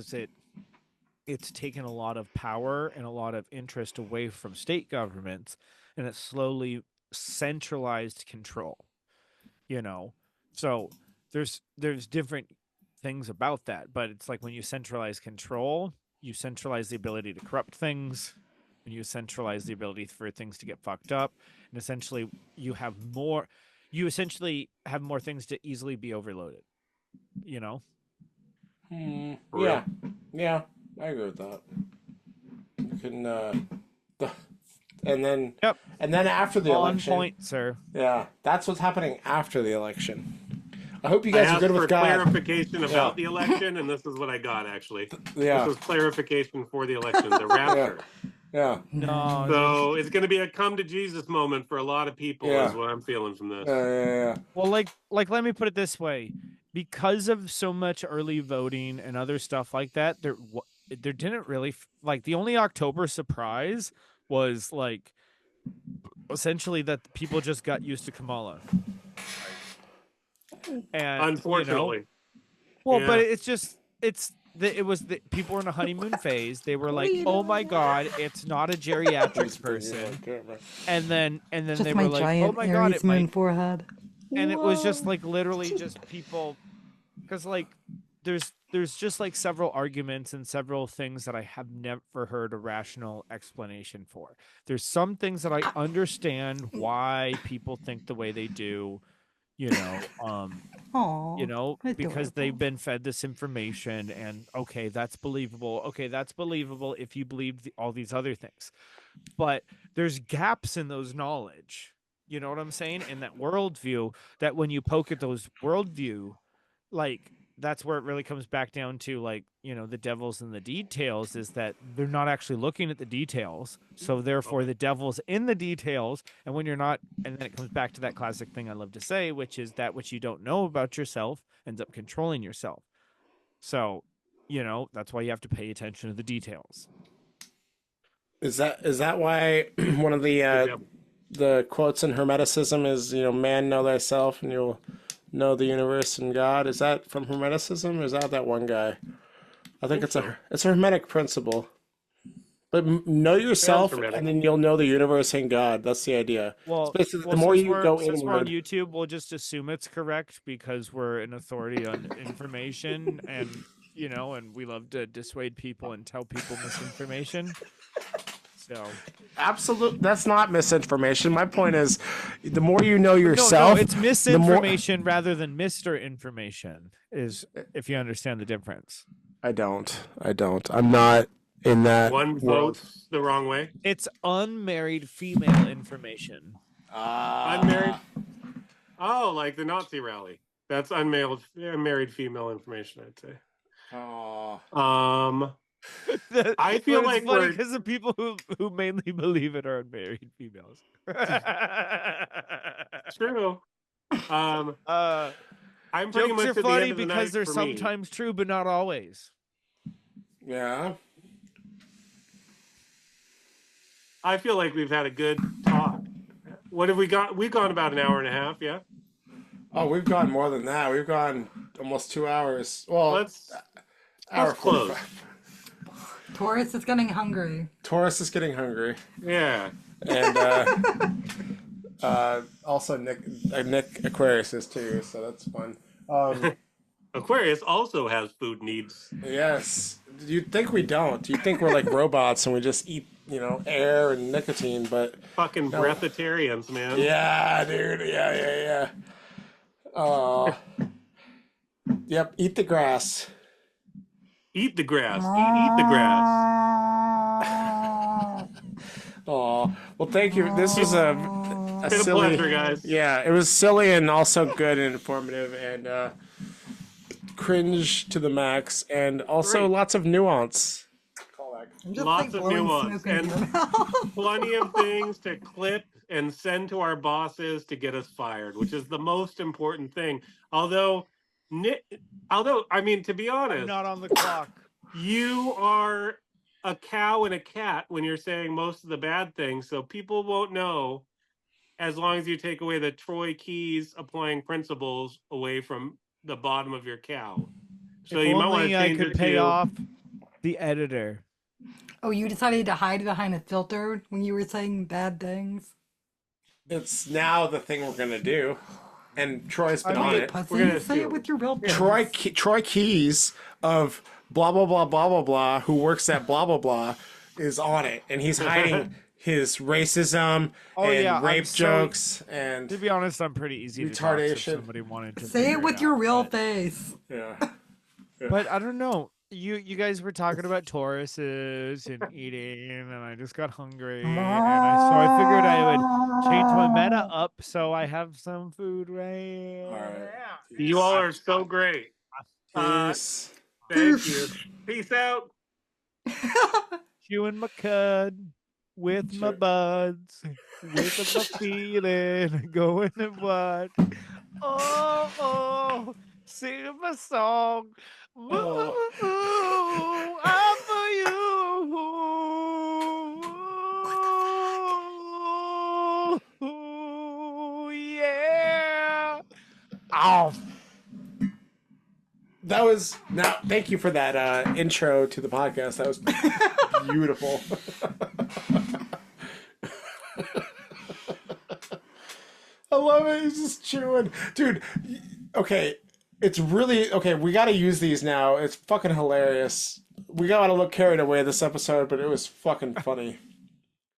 it's taken a lot of power and a lot of interest away from state governments, and it's slowly centralized control, you know. So there's different things about that, but it's like when you centralize control, you centralize the ability to corrupt things, and you centralize the ability for things to get fucked up, and essentially you essentially have more things to easily be overloaded, you know. For Yeah, real. yeah, I agree with that. You can, the, and then, Yep. and then after the On election, point, sir. yeah, that's what's happening after the election. I hope you I guys are asked good for with God. clarification Yeah, about the election, and this is what I got, actually. This yeah, was clarification for the election, the yeah, rapture. Yeah. No, So it's going to be a come to Jesus moment for a lot of people, Yeah. is what I'm feeling from this. Yeah. well, like let me put it this way: because of so much early voting and other stuff like that, there didn't really like the only October surprise was like essentially that people just got used to Kamala, and Unfortunately. well, but Yeah. it's just it was the people were in a honeymoon phase. They were like, "Oh my god, it's not a geriatric person," and then Just they my were like, "Oh giant my god, Aries it moon might," forehead. and it was just Whoa. like literally just people because like there's just like several arguments and several things that I have never heard a rational explanation for. There's some things that I understand why people think the way they do, you know, Aw, because they've adorable. been fed this information and okay, that's believable. Okay, that's believable if you believe all these other things. But there's gaps in those knowledge. You know what I'm saying? In that worldview, that when you poke at those worldview, like that's where it really comes back down to like, the devil's in the details is that they're not actually looking at the details. So therefore the devil's in the details. And when you're not, and then it comes back to that classic thing I love to say, which is that which you don't know about yourself ends up controlling yourself. So, that's why you have to pay attention to the details. Is that why one of the quotes in Hermeticism is, man, know thyself and you'll know the universe and God? Is that from Hermeticism or is that one guy? I think So. it's a Hermetic principle. But know Sounds yourself hermetic. and then you'll know the universe and God. That's the idea. It's Well, basically the more you go since we're on inward. YouTube, we'll just assume it's correct because we're an authority on information, and and we love to dissuade people and tell people misinformation. So Absolute. That's not misinformation. My point is, the more you know no, yourself, it's the more. misinformation rather than Mister Information. Is if you understand the difference. I don't. I'm not in that One world. votes the wrong way. It's unmarried female information. Unmarried. Oh, like the Nazi rally. That's unmarried female information, I'd say. I feel it's like funny we're because the people who mainly believe it are unmarried females. true. I'm pretty Jokes much are at the funny end of the because night they're for me. sometimes true, but not always. Yeah. I feel like we've had a good talk. What have we got? We've gone about an hour and a half, yeah? Oh, we've gone more than that. We've gone almost 2 hours. Well, Let's hour close. 45. Taurus is getting hungry. Taurus is getting hungry. Yeah. And also Nick Aquarius is too, so that's fun. Aquarius also has food needs. Yes. You'd think we don't. You'd think we're like robots and we just eat, air and nicotine, but Fucking no. breatharians, man. Yeah, dude. Yeah. Yep, eat the grass. Eat the grass. Eat the grass. Oh, well, thank you. This was a Been a silly pleasure, guys. Yeah, it was silly and also good and informative and cringe to the max and also Great. lots of nuance. I'm just Lots like of blowing nuance smoke into and your mouth. plenty of things to clip and send to our bosses to get us fired, which is the most important thing. Although I mean, to be honest, I'm not on the clock. You are a cow and a cat when you're saying most of the bad things, so people won't know as long as you take away the Troy Keys applying principles away from the bottom of your cow. So if you might want only to I change could it pay to off the editor. Oh, you decided to hide behind a filter when you were saying bad things? It's now the thing we're gonna do, and Troy's been on it. Pussy, We're gonna say do it with your real voice. Troy Keys of blah blah blah blah blah blah, who works at blah blah blah, is on it, and he's hiding his racism and rape jokes and to be honest, I'm pretty easy to talk if somebody wanted to Say it with your real but, face. Yeah. But I don't know. You guys were talking about Tauruses and eating, and I just got hungry, and so I figured I would change my meta up so I have some food right. All right. You all are so great. Peace. Thank you. Peace out. Chewing my cud. with my Sure. buds, with my feeling, going to what? Oh, oh, sing my song. Oh. Moo, I'm for you. Yeah. Oh, That was now. Thank you for that intro to the podcast. That was beautiful. I love it. He's just chewing, dude. Okay, it's really okay. We got to use these now. It's fucking hilarious. We got to look carried away this episode, but it was fucking funny.